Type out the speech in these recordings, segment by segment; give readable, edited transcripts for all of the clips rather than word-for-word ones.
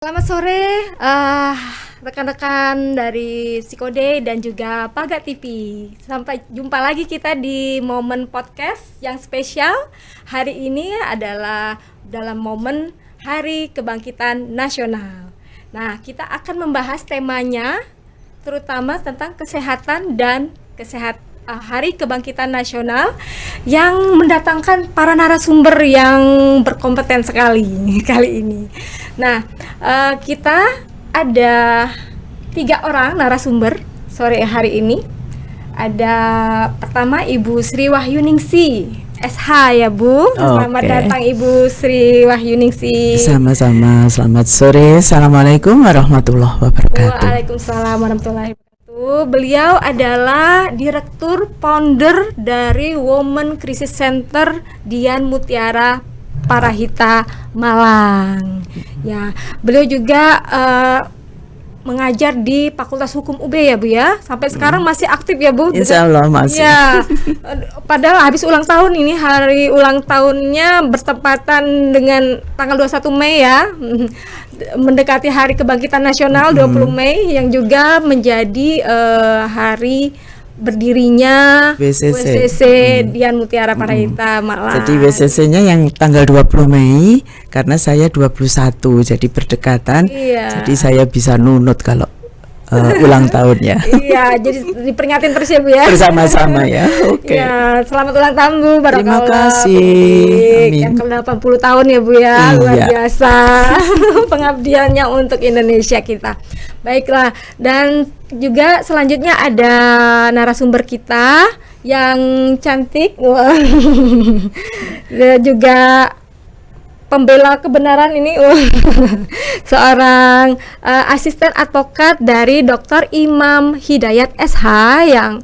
Selamat sore rekan-rekan dari Psikode dan juga Paga TV. Sampai jumpa lagi kita di momen podcast yang spesial. Hari ini adalah dalam momen Hari Kebangkitan Nasional. Nah, kita akan membahas temanya terutama tentang kesehatan dan Hari Kebangkitan Nasional yang mendatangkan para narasumber yang berkompeten sekali kali ini. Nah, kita ada 3 orang narasumber sore hari ini. Ada pertama Ibu Sri Wahyuningsi, SH ya Bu. Selamat datang Ibu Sri Wahyuningsi. Sama-sama, selamat sore. Assalamualaikum warahmatullahi wabarakatuh. Waalaikumsalam warahmatullahi wabarakatuh. Beliau adalah Direktur Founder dari Women Crisis Center Dian Mutiara Parahita Malang. Ya, beliau juga mengajar di Fakultas Hukum UB ya Bu ya. Sampai sekarang masih aktif ya Bu. Insya Allah masih. Ya, padahal habis ulang tahun ini, hari ulang tahunnya bertepatan dengan tanggal 21 Mei ya. Mendekati Hari Kebangkitan Nasional 20 Mei yang juga menjadi hari berdirinya WCC Dian Mutiara Parahita Malang. Jadi WCC-nya yang tanggal 20 Mei karena saya 21, jadi berdekatan. Iya. Jadi saya bisa nunut kalau ulang tahunnya. Iya, jadi diperingatin terus ya Bu ya. Bersama-sama ya. Oke. Ya, selamat ulang tahun Bu. Terima kasih. Amin. Yang ke-80 tahun ya Bu ya. Iya. Luar biasa pengabdiannya untuk Indonesia kita. Baiklah, dan juga selanjutnya ada narasumber kita yang cantik. Dan juga pembela kebenaran ini seorang asisten advokat dari Dr. Imam Hidayat SH yang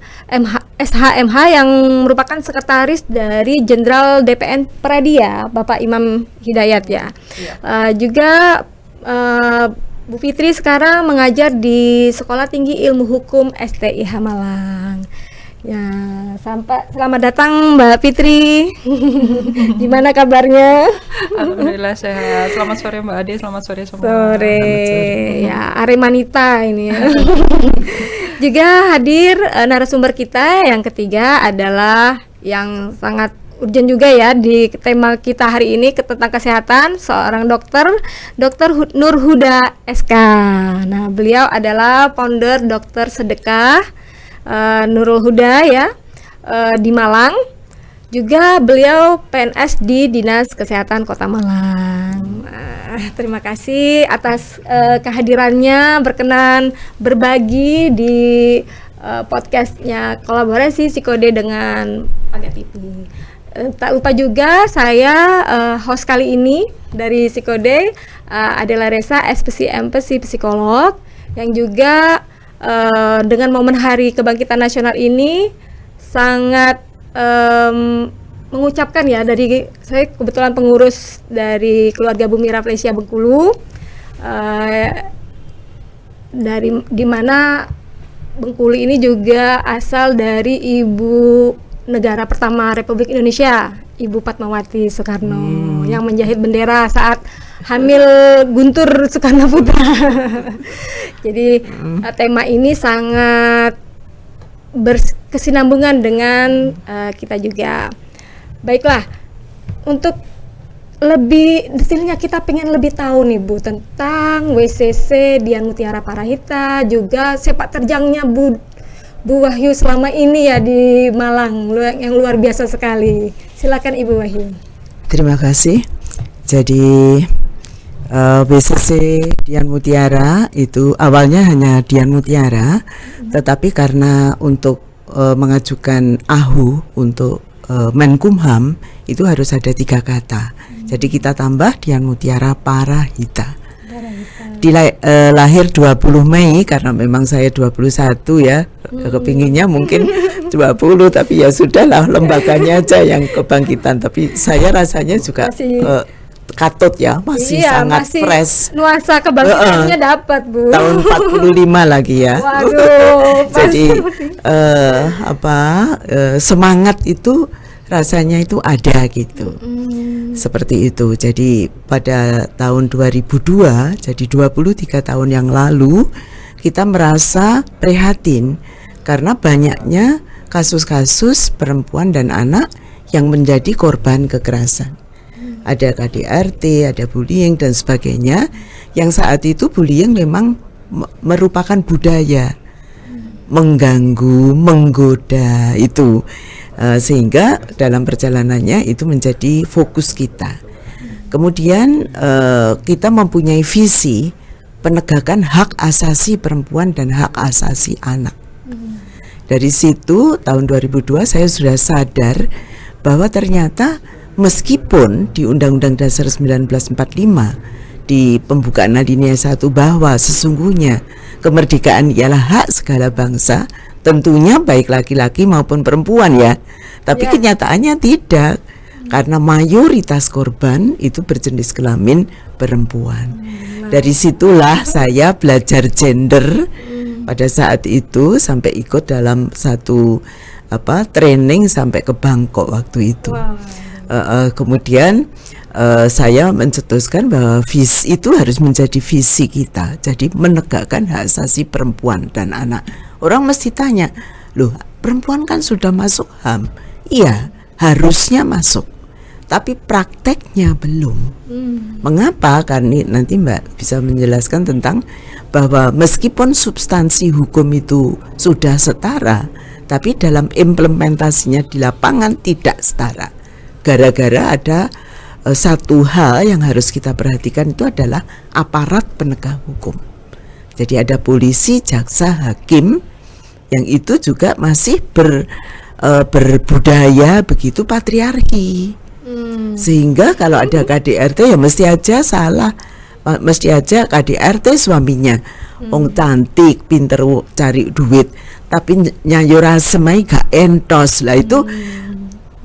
SHMH yang merupakan sekretaris dari Jenderal DPN Pradia Bapak Imam Hidayat ya. Juga Bu Fitri sekarang mengajar di Sekolah Tinggi Ilmu Hukum STIH Malang. Ya, selamat datang Mbak Fitri. Gimana kabarnya? Alhamdulillah sehat. Selamat sore Mbak Ade, selamat sore semua. Sore. Ya, Aremanita ini ya. Juga hadir narasumber kita yang ketiga adalah yang sangat urgent juga ya di tema kita hari ini tentang kesehatan, seorang Dr. Nur Huda SK. Nah, beliau adalah founder Dokter Sedekah Nurul Huda ya di Malang. Juga beliau PNS di Dinas Kesehatan Kota Malang. Terima kasih atas kehadirannya, berkenan berbagi di podcastnya kolaborasi Psikode dengan Paga TV. Tak lupa juga saya host kali ini dari Psikode adalah Resa, SPC psikolog yang juga dengan momen Hari Kebangkitan Nasional ini sangat mengucapkan ya, dari saya kebetulan pengurus dari keluarga Bumi Rafflesia Bengkulu, dari dimana Bengkulu ini juga asal dari ibu negara pertama Republik Indonesia, Ibu Fatmawati Soekarno yang menjahit bendera saat hamil Guntur Soekarno Putra. Jadi tema ini sangat berkesinambungan dengan kita juga. Baiklah, untuk lebih detailnya kita pengen lebih tahu nih Bu tentang WCC Dian Mutiara Parahita, juga sepak terjangnya Bu Wahyu selama ini ya di Malang yang luar biasa sekali. Silakan Ibu Wahyu. Terima kasih. Jadi WCC Dian Mutiara itu awalnya hanya Dian Mutiara, tetapi karena untuk mengajukan AHU untuk Menkumham itu harus ada 3 kata. Jadi kita tambah Dian Mutiara Parahita. Lahir 20 Mei karena memang saya 21 ya. Kepinginnya mungkin 20, tapi ya sudahlah, lembaganya aja yang kebangkitan. Tapi saya rasanya juga katut ya, masih sangat fresh. Nuansa kebangkitannya dapat Bu. Tahun 45 lagi ya. Waduh. Jadi semangat itu rasanya itu ada gitu. Seperti itu. Jadi pada tahun 2002, jadi 23 tahun yang lalu, kita merasa prihatin karena banyaknya kasus-kasus perempuan dan anak yang menjadi korban kekerasan. Ada KDRT, ada bullying dan sebagainya, yang saat itu bullying memang merupakan budaya, mengganggu, menggoda itu. Sehingga dalam perjalanannya itu menjadi fokus kita. Kemudian kita mempunyai visi penegakan hak asasi perempuan dan hak asasi anak. Dari situ tahun 2002 saya sudah sadar bahwa ternyata meskipun di Undang-Undang Dasar 1945 di pembukaan alinea 1 bahwa sesungguhnya kemerdekaan ialah hak segala bangsa, tentunya baik laki-laki maupun perempuan ya. Tapi kenyataannya tidak, karena mayoritas korban itu berjenis kelamin perempuan. Dari situlah saya belajar gender pada saat itu sampai ikut dalam satu training sampai ke Bangkok waktu itu. Kemudian saya mencetuskan bahwa visi itu harus menjadi visi kita. Jadi menegakkan hak asasi perempuan dan anak. Orang mesti tanya, loh perempuan kan sudah masuk HAM. Iya, harusnya masuk, tapi prakteknya belum. Mengapa? Karena nanti Mbak bisa menjelaskan tentang bahwa meskipun substansi hukum itu sudah setara, tapi dalam implementasinya di lapangan tidak setara. Gara-gara ada satu hal yang harus kita perhatikan, itu adalah aparat penegak hukum. Jadi ada polisi, jaksa, hakim, yang itu juga masih berbudaya begitu patriarki. Sehingga kalau ada KDRT ya mesti aja salah, mesti aja KDRT suaminya wong cantik, pinter cari duit, tapi nyayur asemai gak entos lah, itu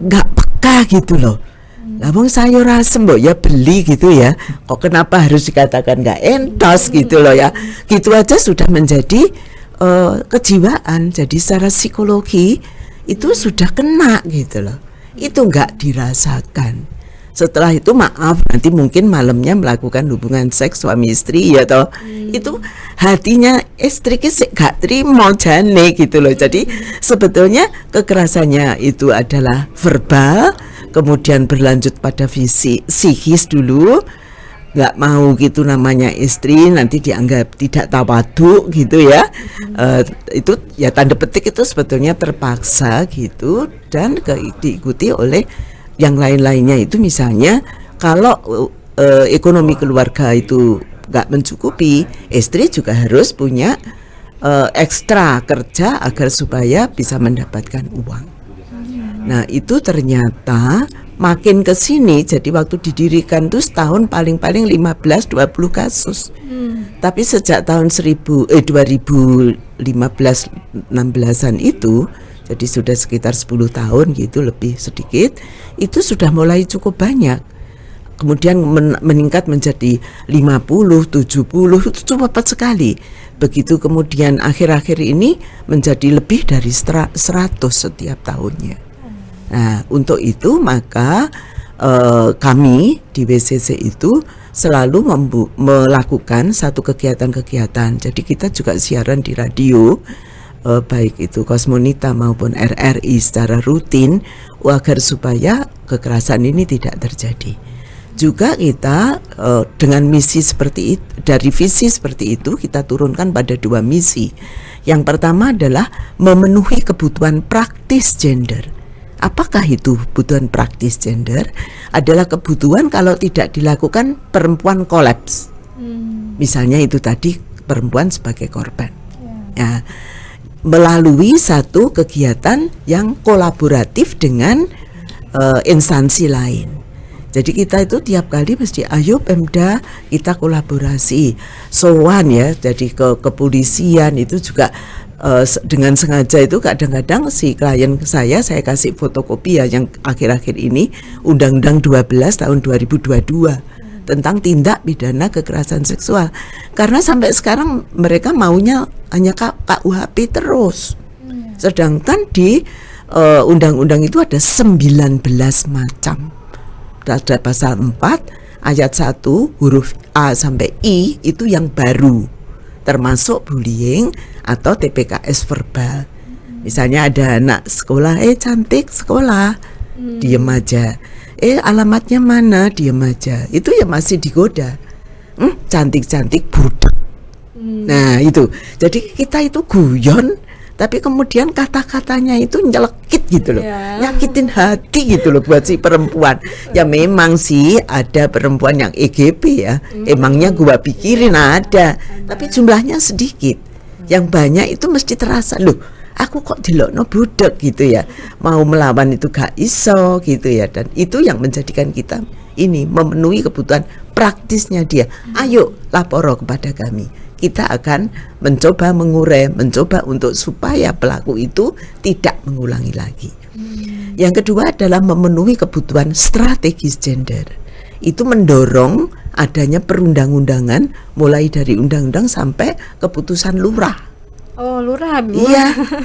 gak peka gitu loh. Lah wong sayur asem mbok ya beli gitu ya, kok kenapa harus dikatakan gak entos gitu loh ya. Gitu aja sudah menjadi kejiwaan. Jadi secara psikologi itu sudah kena gitu loh. Itu nggak dirasakan. Setelah itu maaf, nanti mungkin malamnya melakukan hubungan seks suami istri ya toh. Itu hatinya istri ki gak terima jane gitu loh. Jadi sebetulnya kekerasannya itu adalah verbal, kemudian berlanjut pada fisik, psikis dulu. Nggak mau gitu namanya istri nanti dianggap tidak tawaduk gitu ya. Itu ya tanda petik itu sebetulnya terpaksa gitu, dan diikuti oleh yang lain-lainnya. Itu misalnya kalau ekonomi keluarga itu nggak mencukupi, istri juga harus punya ekstra kerja agar supaya bisa mendapatkan uang. Nah itu ternyata makin ke sini, jadi waktu didirikan tuh setahun paling-paling 15-20 kasus. Tapi sejak tahun 2015-16an itu, jadi sudah sekitar 10 tahun gitu, lebih sedikit, itu sudah mulai cukup banyak. Kemudian meningkat menjadi 50, 70, itu cepat sekali. Begitu kemudian akhir-akhir ini menjadi lebih dari 100 setiap tahunnya. Nah, untuk itu maka kami di WCC itu selalu melakukan satu kegiatan-kegiatan. Jadi kita juga siaran di radio, baik itu Kosmonita maupun RRI secara rutin, agar supaya kekerasan ini tidak terjadi. Juga kita dengan misi seperti itu, dari visi seperti itu kita turunkan pada 2 misi. Yang pertama adalah memenuhi kebutuhan praktis gender. Apakah itu kebutuhan praktis gender? Adalah kebutuhan kalau tidak dilakukan perempuan kolaps. Misalnya itu tadi perempuan sebagai korban. Ya, melalui satu kegiatan yang kolaboratif dengan instansi lain. Jadi kita itu tiap kali mesti ayo Pemda kita kolaborasi. Sowan ya, jadi ke kepolisian itu juga dengan sengaja itu kadang-kadang si klien saya kasih fotokopi ya yang akhir-akhir ini Undang-Undang 12 tahun 2022 tentang tindak pidana kekerasan seksual, karena sampai sekarang mereka maunya hanya KUHP terus, sedangkan di undang-undang itu ada 19 macam. Ada pasal 4 ayat 1 huruf A sampai I itu yang baru, termasuk bullying atau TPKS verbal. Misalnya ada anak sekolah, cantik sekolah, diem aja. Alamatnya mana, diem aja. Itu ya masih digoda. Cantik-cantik budak. Nah itu, jadi kita itu guyon, tapi kemudian kata-katanya itu nyelekit gitu loh, nyakitin hati gitu loh buat si perempuan. Ya memang sih ada perempuan yang EGP ya, emangnya gua pikirin ada, tapi jumlahnya sedikit. Yang banyak itu mesti terasa, loh aku kok dilokno budak gitu ya, mau melawan itu gak iso gitu ya. Dan itu yang menjadikan kita ini memenuhi kebutuhan praktisnya dia. Ayo lapor kepada kami, kita akan mencoba mengurai, mencoba untuk supaya pelaku itu tidak mengulangi lagi. Yang kedua adalah memenuhi kebutuhan strategis gender. Itu mendorong adanya perundang-undangan mulai dari undang-undang sampai keputusan lurah. Oh, lurah, Bu.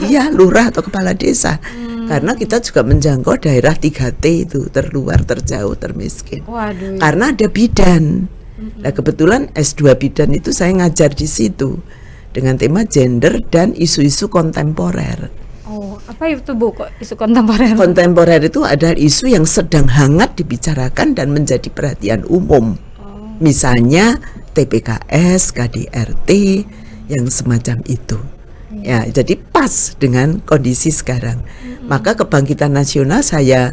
Iya, lurah atau kepala desa. Karena kita juga menjangkau daerah 3T itu, terluar, terjauh, termiskin. Waduh. Karena ada bidan. Nah kebetulan S2 bidan itu saya ngajar di situ dengan tema gender dan isu-isu kontemporer. Oh, apa itu Bu kok isu kontemporer? Kontemporer itu adalah isu yang sedang hangat dibicarakan dan menjadi perhatian umum. Misalnya TPKS, KDRT, yang semacam itu. Ya, jadi pas dengan kondisi sekarang. Maka kebangkitan nasional saya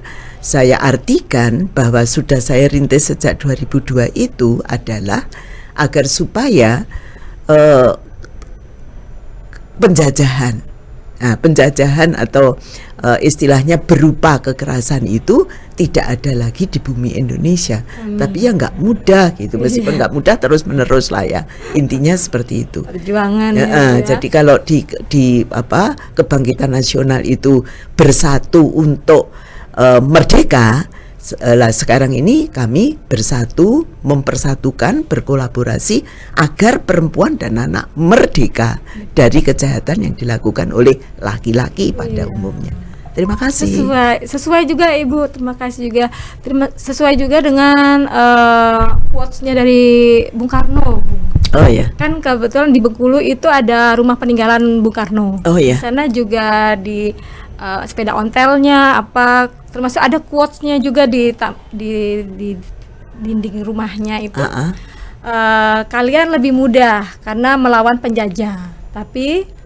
artikan bahwa sudah saya rintis sejak 2002 itu adalah agar supaya penjajahan atau istilahnya berupa kekerasan itu tidak ada lagi di bumi Indonesia. Tapi ya nggak mudah gitu, meskipun nggak mudah terus menerus lah ya. Intinya seperti itu. Perjuangan. Jadi kalau di kebangkitan nasional itu bersatu untuk merdeka, sekarang ini kami bersatu, mempersatukan, berkolaborasi agar perempuan dan anak merdeka dari kejahatan yang dilakukan oleh laki-laki pada umumnya. Terima kasih. Sesuai juga Ibu, terima kasih juga. Sesuai juga dengan quotes-nya dari Bung Karno. Oh ya. Kan kebetulan di Bengkulu itu ada rumah peninggalan Bung Karno. Oh ya. Di sana juga di sepeda ontelnya termasuk ada quotes-nya juga di dinding rumahnya itu. Kalian lebih mudah karena melawan penjajah, tapi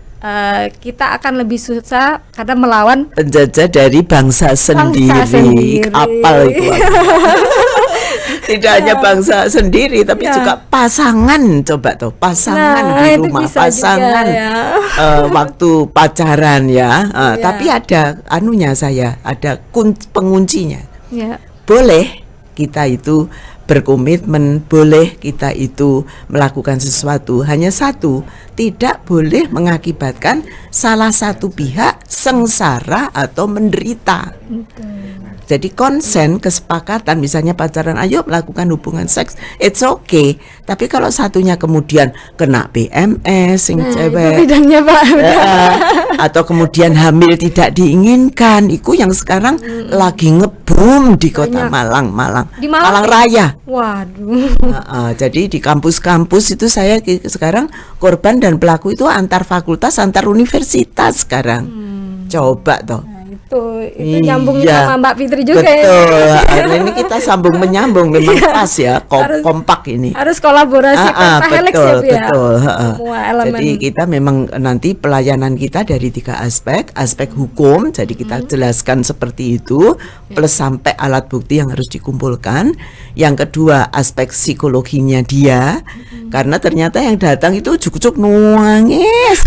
kita akan lebih susah karena melawan penjajah dari bangsa sendiri. Apal itu. Tidak hanya bangsa sendiri, tapi juga pasangan. Coba tuh pasangan di rumah, pasangan waktu pacaran ya. Tapi ada anunya, saya ada penguncinya. Boleh kita itu berkomitmen, boleh kita itu melakukan sesuatu, hanya satu, tidak boleh mengakibatkan salah satu pihak sengsara atau menderita. Jadi konsen, kesepakatan, misalnya pacaran, ayo melakukan hubungan seks, it's okay. Tapi kalau satunya kemudian kena PMS, yang cewek, itu bidangnya Pak. Atau kemudian hamil tidak diinginkan, itu yang sekarang lagi ngebum di kota Malang Raya. Waduh. Jadi di kampus-kampus itu saya sekarang korban dan pelaku itu antar fakultas, antar universitas sekarang. Coba toh. Itu nyambung sama Mbak Fitri juga. Betul. Nah, ini kita sambung menyambung, memang pas ya, kompak ini. Harus kolaborasi betul. Semua elemen. Jadi kita memang nanti pelayanan kita dari 3 aspek hukum, jadi kita jelaskan seperti itu, plus sampai alat bukti yang harus dikumpulkan. Yang kedua aspek psikologinya dia, karena ternyata yang datang itu ujuk-ujuk nangis.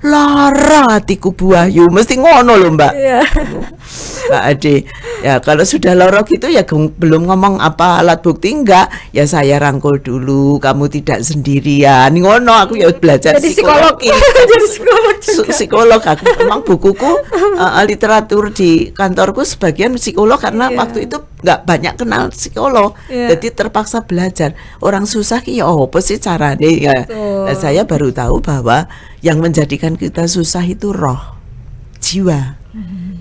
Lara hatiku buahyu, mesti ngono loh Mbak. Mbak Ade, ya kalau sudah lara gitu ya belum ngomong apa alat bukti, enggak ya saya rangkul dulu, kamu tidak sendirian, ngono. Aku ya belajar jadi psikologi. Jadi psikolog aku memang bukuku literatur di kantorku sebagian psikolog karena waktu itu nggak banyak kenal psikolog, jadi terpaksa belajar. Orang susah ya apa sih caranya ya. Nah, saya baru tahu bahwa yang menjadikan kita susah itu roh, jiwa.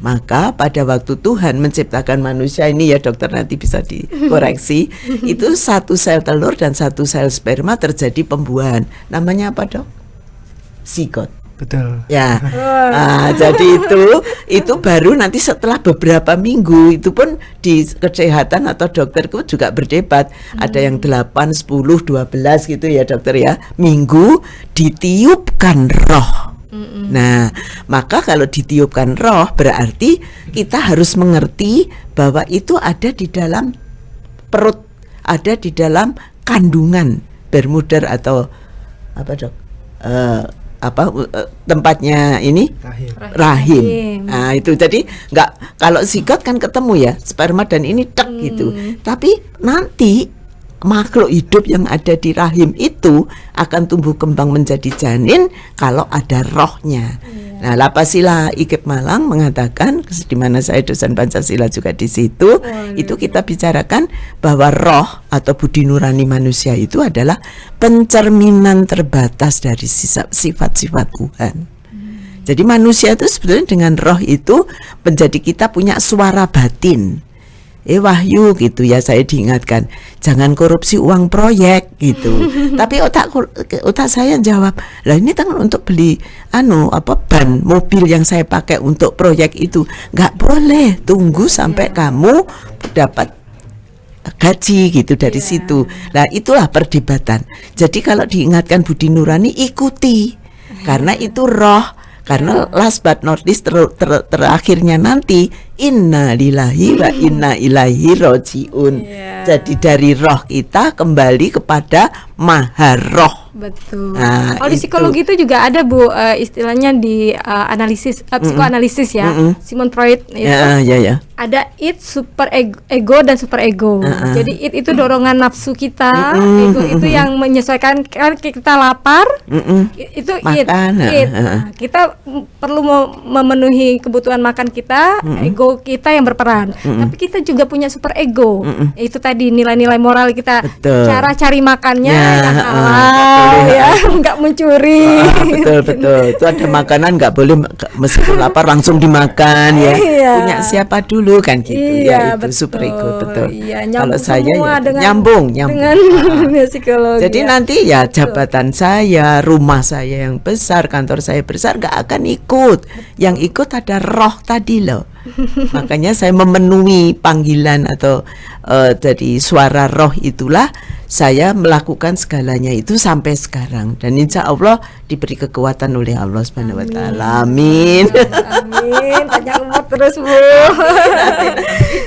Maka pada waktu Tuhan menciptakan manusia ini, ya dokter nanti bisa dikoreksi, itu satu sel telur dan satu sel sperma terjadi pembuahan. Namanya apa, Dok? Zigot. Betul. Ya, jadi itu baru nanti setelah beberapa minggu, itu pun di kesehatan atau dokterku juga berdebat. Ada yang 8, 10, 12 gitu ya dokter ya, minggu ditiupkan roh. Nah, maka kalau ditiupkan roh berarti kita harus mengerti bahwa itu ada di dalam perut, ada di dalam kandungan bermuda atau apa, Dok? Tempatnya ini rahim. Nah itu jadi nggak, kalau zigot kan ketemu ya sperma dan ini gitu. Tapi nanti makhluk hidup yang ada di rahim itu akan tumbuh kembang menjadi janin kalau ada rohnya. Nah, Lapasila IKIP Malang mengatakan, di mana saya dosen Pancasila juga di situ, itu kita bicarakan bahwa roh atau budi nurani manusia itu adalah pencerminan terbatas dari sifat-sifat Tuhan. Jadi manusia itu sebetulnya dengan roh itu menjadi kita punya suara batin. Wahyu gitu ya, saya diingatkan jangan korupsi uang proyek gitu. Tapi otak saya jawab, lah ini kan untuk beli ban mobil yang saya pakai untuk proyek itu. Nggak boleh, tunggu sampai kamu dapat gaji gitu dari situ. Nah itulah perdebatan. Jadi kalau diingatkan budi nurani ikuti, karena itu roh. Karena last but not least terakhirnya nanti inna lillahi wa inna ilaihi rojiun. Jadi dari roh kita kembali kepada maha roh. Betul. Nah, kalau di psikologi itu juga ada Bu, istilahnya di analisis psikoanalisis ya. Sigmund Freud itu. Ya. Ada id, super ego dan super ego. Jadi id itu dorongan nafsu kita, ego itu yang menyesuaikan kan kita lapar. Itu id. Nah, kita perlu memenuhi kebutuhan makan kita, ego kita yang berperan. Tapi kita juga punya super ego. Itu tadi nilai-nilai moral kita. Betul. Cara cari makannya yang halal ya, nggak mencuri. Betul. Itu ada makanan nggak boleh meskipun lapar langsung dimakan ya. Punya siapa dulu kan gitu ya, itu betul. Super ego betul. Kalau saya ya dengan, nyambung. Dengan psikologi. Jadi nanti ya jabatan saya, rumah saya yang besar, kantor saya besar nggak akan ikut. Yang ikut ada roh tadi loh. Makanya saya memenuhi panggilan atau dari suara roh itulah saya melakukan segalanya itu sampai sekarang, dan insya Allah diberi kekuatan oleh Allah Subhanahu Wa Taala. Amin. Amin. Panjang umur terus Bu.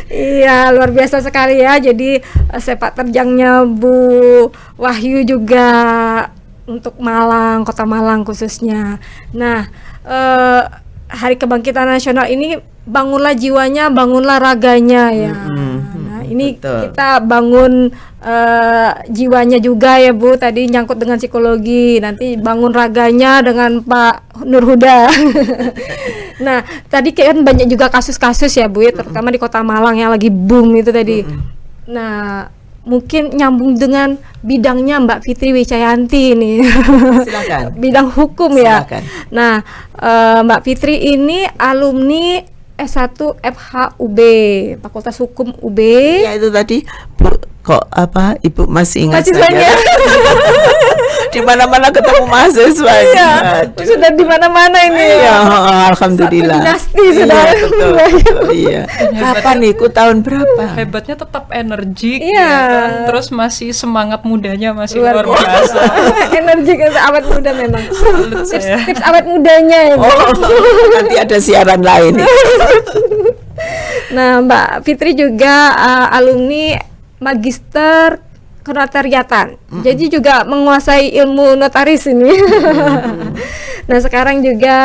Iya luar biasa sekali ya. Jadi sepak terjangnya Bu Wahyu juga untuk Malang, Kota Malang khususnya. Nah Hari Kebangkitan Nasional ini bangunlah jiwanya, bangunlah raganya ya. Nah ini betul. Kita bangun jiwanya juga ya Bu, tadi nyangkut dengan psikologi, nanti bangun raganya dengan Pak Nur Huda. Nah tadi kan banyak juga kasus-kasus ya Bu ya, terutama di Kota Malang yang lagi boom itu tadi. Nah mungkin nyambung dengan bidangnya Mbak Fitri Wicayanti ini. Silakan. Bidang hukum ya. Silakan. Nah Mbak Fitri ini alumni S1 FHUB, Fakultas Hukum UB. Ya itu tadi Bu, kok apa Ibu masih ingat saya? Di mana-mana ketemu mahasiswa. Iya, sudah di mana-mana ini. Ya, alhamdulillah. Dinasti sudah. Betul. Iya. Kapan ikut tahun berapa? Hebatnya tetap energik, iya. Ya kan? Terus masih semangat mudanya masih luar biasa. Energik awet muda memang. Tips awet mudanya ya. Nanti ada siaran lain. Nah, Mbak Fitri juga alumni Magister Kenotariatan. Jadi juga menguasai ilmu notaris ini. Nah, sekarang juga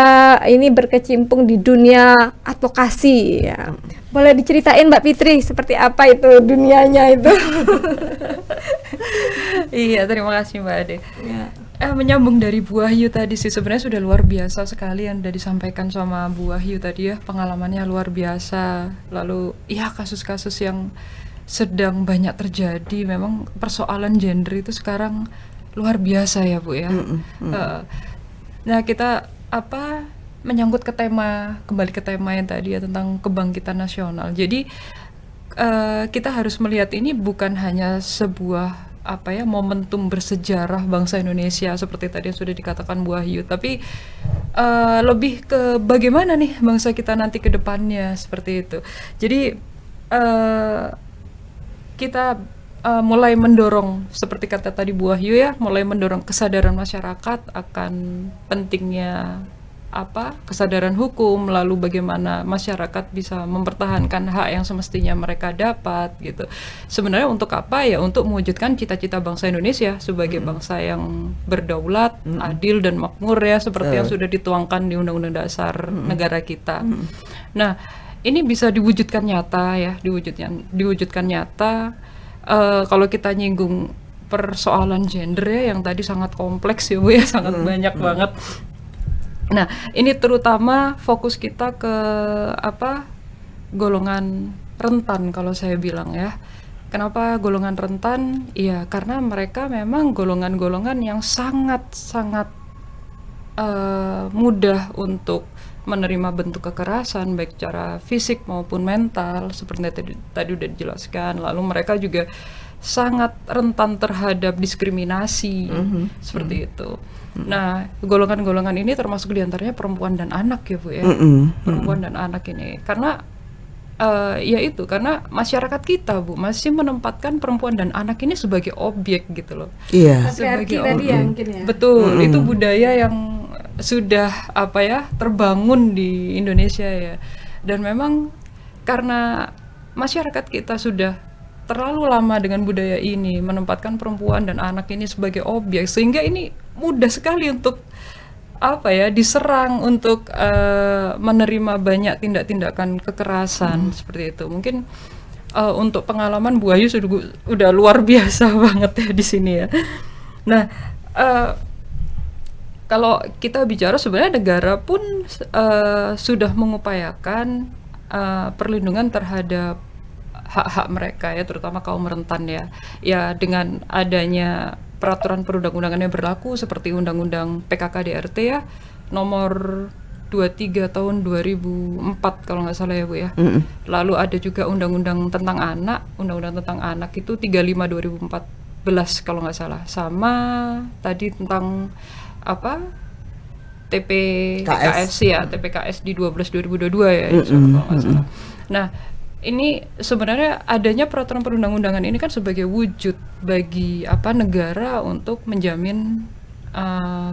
ini berkecimpung di dunia advokasi ya. Boleh diceritain Mbak Fitri seperti apa itu dunianya itu? Iya, terima kasih Mbak Ade. Ya. Menyambung dari Bu Wahyu tadi sih, sebenarnya sudah luar biasa sekali yang sudah disampaikan sama Bu Wahyu tadi ya, pengalamannya luar biasa. Lalu ya kasus-kasus yang sedang banyak terjadi, memang persoalan gender itu sekarang luar biasa ya Bu ya. Nah kita menyangkut kembali ke tema yang tadi ya, tentang kebangkitan nasional. Jadi kita harus melihat ini bukan hanya sebuah momentum bersejarah bangsa Indonesia seperti tadi yang sudah dikatakan Bu Wahyu, tapi lebih ke bagaimana nih bangsa kita nanti ke depannya, seperti itu. Jadi kita mulai mendorong, seperti kata tadi Bu Wahyu ya, mulai mendorong kesadaran masyarakat akan pentingnya kesadaran hukum, lalu bagaimana masyarakat bisa mempertahankan hak yang semestinya mereka dapat gitu. Sebenarnya untuk apa ya? Untuk mewujudkan cita-cita bangsa Indonesia sebagai bangsa yang berdaulat, adil dan makmur ya, seperti yang sudah dituangkan di Undang-Undang Dasar negara kita. Nah, ini bisa diwujudkan nyata ya, diwujudkan nyata kalau kita nyinggung persoalan gender ya, yang tadi sangat kompleks ya Bu ya, sangat banyak banget. Nah, ini terutama fokus kita ke golongan rentan kalau saya bilang ya. Kenapa golongan rentan? Ya, karena mereka memang golongan-golongan yang sangat-sangat mudah untuk menerima bentuk kekerasan, baik secara fisik maupun mental, seperti tadi udah dijelaskan. Lalu mereka juga sangat rentan terhadap diskriminasi, seperti itu. Nah, golongan-golongan ini termasuk diantaranya perempuan dan anak ya Bu ya, perempuan dan anak ini, karena karena masyarakat kita Bu masih menempatkan perempuan dan anak ini sebagai objek gitu loh. Iya. Patriarki tadi ya mungkin ya. Betul, itu budaya yang sudah terbangun di Indonesia ya, dan memang karena masyarakat kita sudah terlalu lama dengan budaya ini menempatkan perempuan dan anak ini sebagai objek, sehingga ini mudah sekali untuk diserang, untuk menerima banyak tindak-tindakan kekerasan seperti itu. Mungkin untuk pengalaman Bu Wahyu udah luar biasa banget ya di sini ya. Nah, kalau kita bicara sebenarnya negara pun sudah mengupayakan perlindungan terhadap hak-hak mereka ya, terutama kaum rentan ya dengan adanya peraturan perundang-undangan yang berlaku seperti Undang-Undang PKKDRT ya, nomor 23 tahun 2004 kalau nggak salah ya Bu ya. Lalu ada juga Undang-Undang tentang anak itu 35 2014 kalau nggak salah, sama tadi tentang TPKS ya, TPKS di 12 2022 ya, kalau nggak salah. Nah, ini sebenarnya adanya peraturan perundang-undangan ini kan sebagai wujud bagi negara untuk menjamin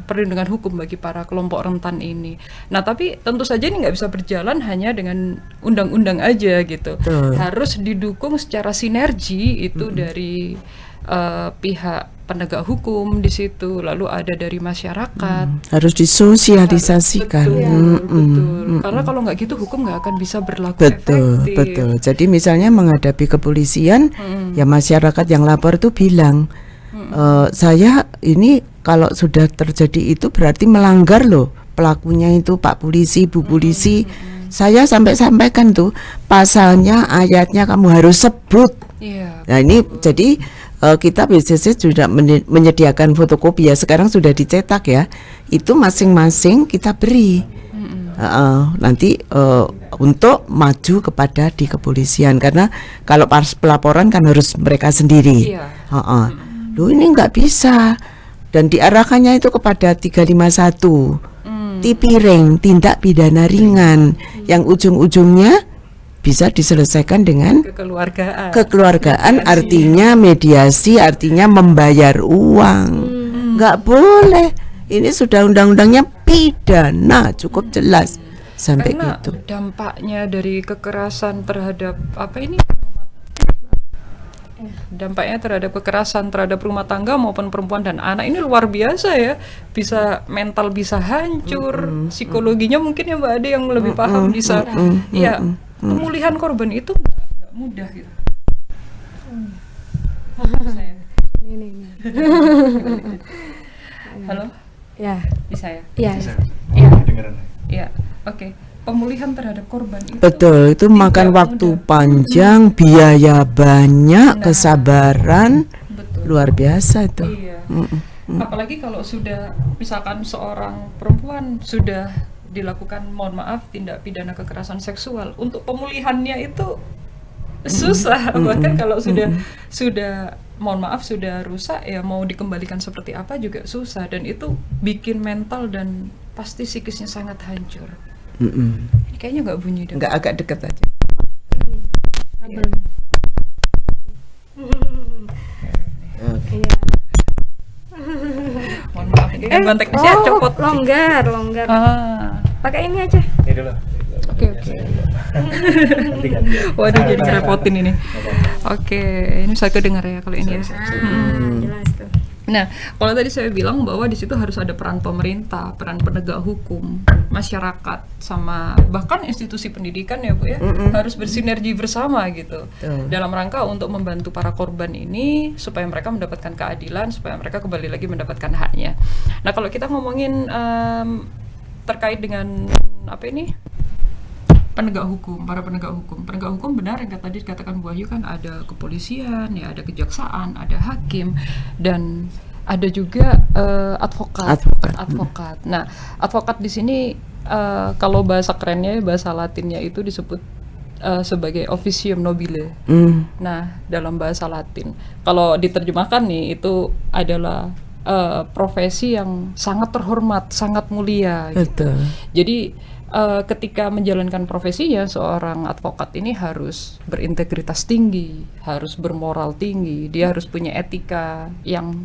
perlindungan hukum bagi para kelompok rentan ini. Nah, tapi tentu saja ini nggak bisa berjalan hanya dengan undang-undang aja gitu. Harus didukung secara sinergi itu dari pihak penegak hukum di situ, lalu ada dari masyarakat. Harus disosialisasikan. Betul. Karena kalau nggak gitu hukum nggak akan bisa berlaku efektif. Betul. Jadi misalnya menghadapi kepolisian, ya masyarakat yang lapor tuh bilang, saya ini kalau sudah terjadi itu berarti melanggar loh, pelakunya itu Pak Polisi, Bu Polisi. Saya sampaikan tuh pasalnya, ayatnya kamu harus sebut. Nah ini jadi kita BCC sudah menyediakan fotokopi ya, sekarang sudah dicetak ya, itu masing-masing kita beri nanti untuk maju kepada di kepolisian, karena kalau pas pelaporan kan harus mereka sendiri. Loh ini nggak bisa, dan diarahkannya itu kepada 351 Tipiring, tindak pidana ringan, yang ujung-ujungnya bisa diselesaikan dengan kekeluargaan, artinya mediasi, artinya membayar uang. Nggak boleh, ini sudah undang-undangnya pidana, cukup jelas sampai karena gitu. Dampaknya dari kekerasan terhadap dampaknya terhadap kekerasan terhadap rumah tangga maupun perempuan dan anak ini luar biasa ya, bisa mental bisa hancur, psikologinya mungkin ya Mbak Ade yang lebih paham bisa pemulihan korban itu nggak mudah gitu. Halo? Ya. Bisa ya? Iya. Iya. Oke. Pemulihan terhadap korban itu betul, itu makan waktu panjang, biaya banyak, kesabaran luar biasa itu. Apalagi kalau sudah misalkan seorang perempuan sudah dilakukan, mohon maaf, tindak pidana kekerasan seksual, untuk pemulihannya itu susah. Bahkan kalau sudah mohon maaf sudah rusak, ya mau dikembalikan seperti apa juga susah, dan itu bikin mental dan pasti psikisnya sangat hancur. Ini kayaknya nggak bunyi dong. Nggak, agak deket aja. Kabel. Iya. Mohon maaf, ini kan konteksnya copot. Longgar. Pakai ini aja. Ini dulu. Oke. Nanti kan. Waduh, jadi ngerepotin ini. Oke, ini saya kedengar ya kalau ini ya. Jelas tuh. Nah, kalau tadi saya bilang bahwa di situ harus ada peran pemerintah, peran penegak hukum, masyarakat, sama bahkan institusi pendidikan ya Bu ya, harus bersinergi bersama gitu. Dalam rangka untuk membantu para korban ini supaya mereka mendapatkan keadilan, supaya mereka kembali lagi mendapatkan haknya. Nah, kalau kita ngomongin terkait dengan apa ini? Penegak hukum, para penegak hukum. Penegak hukum benar yang tadi dikatakan Bu Wahyu, kan ada kepolisian, ya ada kejaksaan, ada hakim, dan ada juga advokat. Nah, advokat di sini kalau bahasa kerennya, bahasa Latinnya itu disebut sebagai officium nobile. Nah, dalam bahasa Latin. Kalau diterjemahkan nih, itu adalah profesi yang sangat terhormat, sangat mulia. Gitu. Jadi ketika menjalankan profesinya, seorang advokat ini harus berintegritas tinggi, harus bermoral tinggi, dia harus punya etika yang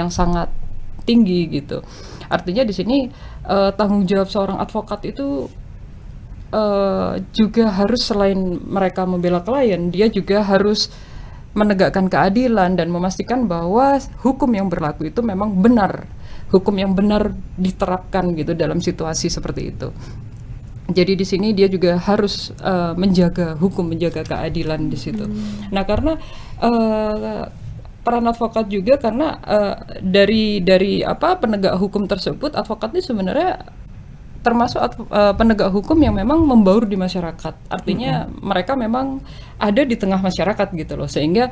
sangat tinggi gitu. Artinya di sini tanggung jawab seorang advokat itu juga harus, selain mereka membela klien, dia juga harus menegakkan keadilan dan memastikan bahwa hukum yang berlaku itu memang benar. Hukum yang benar diterapkan gitu dalam situasi seperti itu. Jadi di sini dia juga harus menjaga hukum, menjaga keadilan di situ. Nah, karena peran advokat juga, karena dari penegak hukum tersebut, advokat ini sebenarnya termasuk penegak hukum yang memang membaur di masyarakat. Artinya mereka memang ada di tengah masyarakat gitu loh, sehingga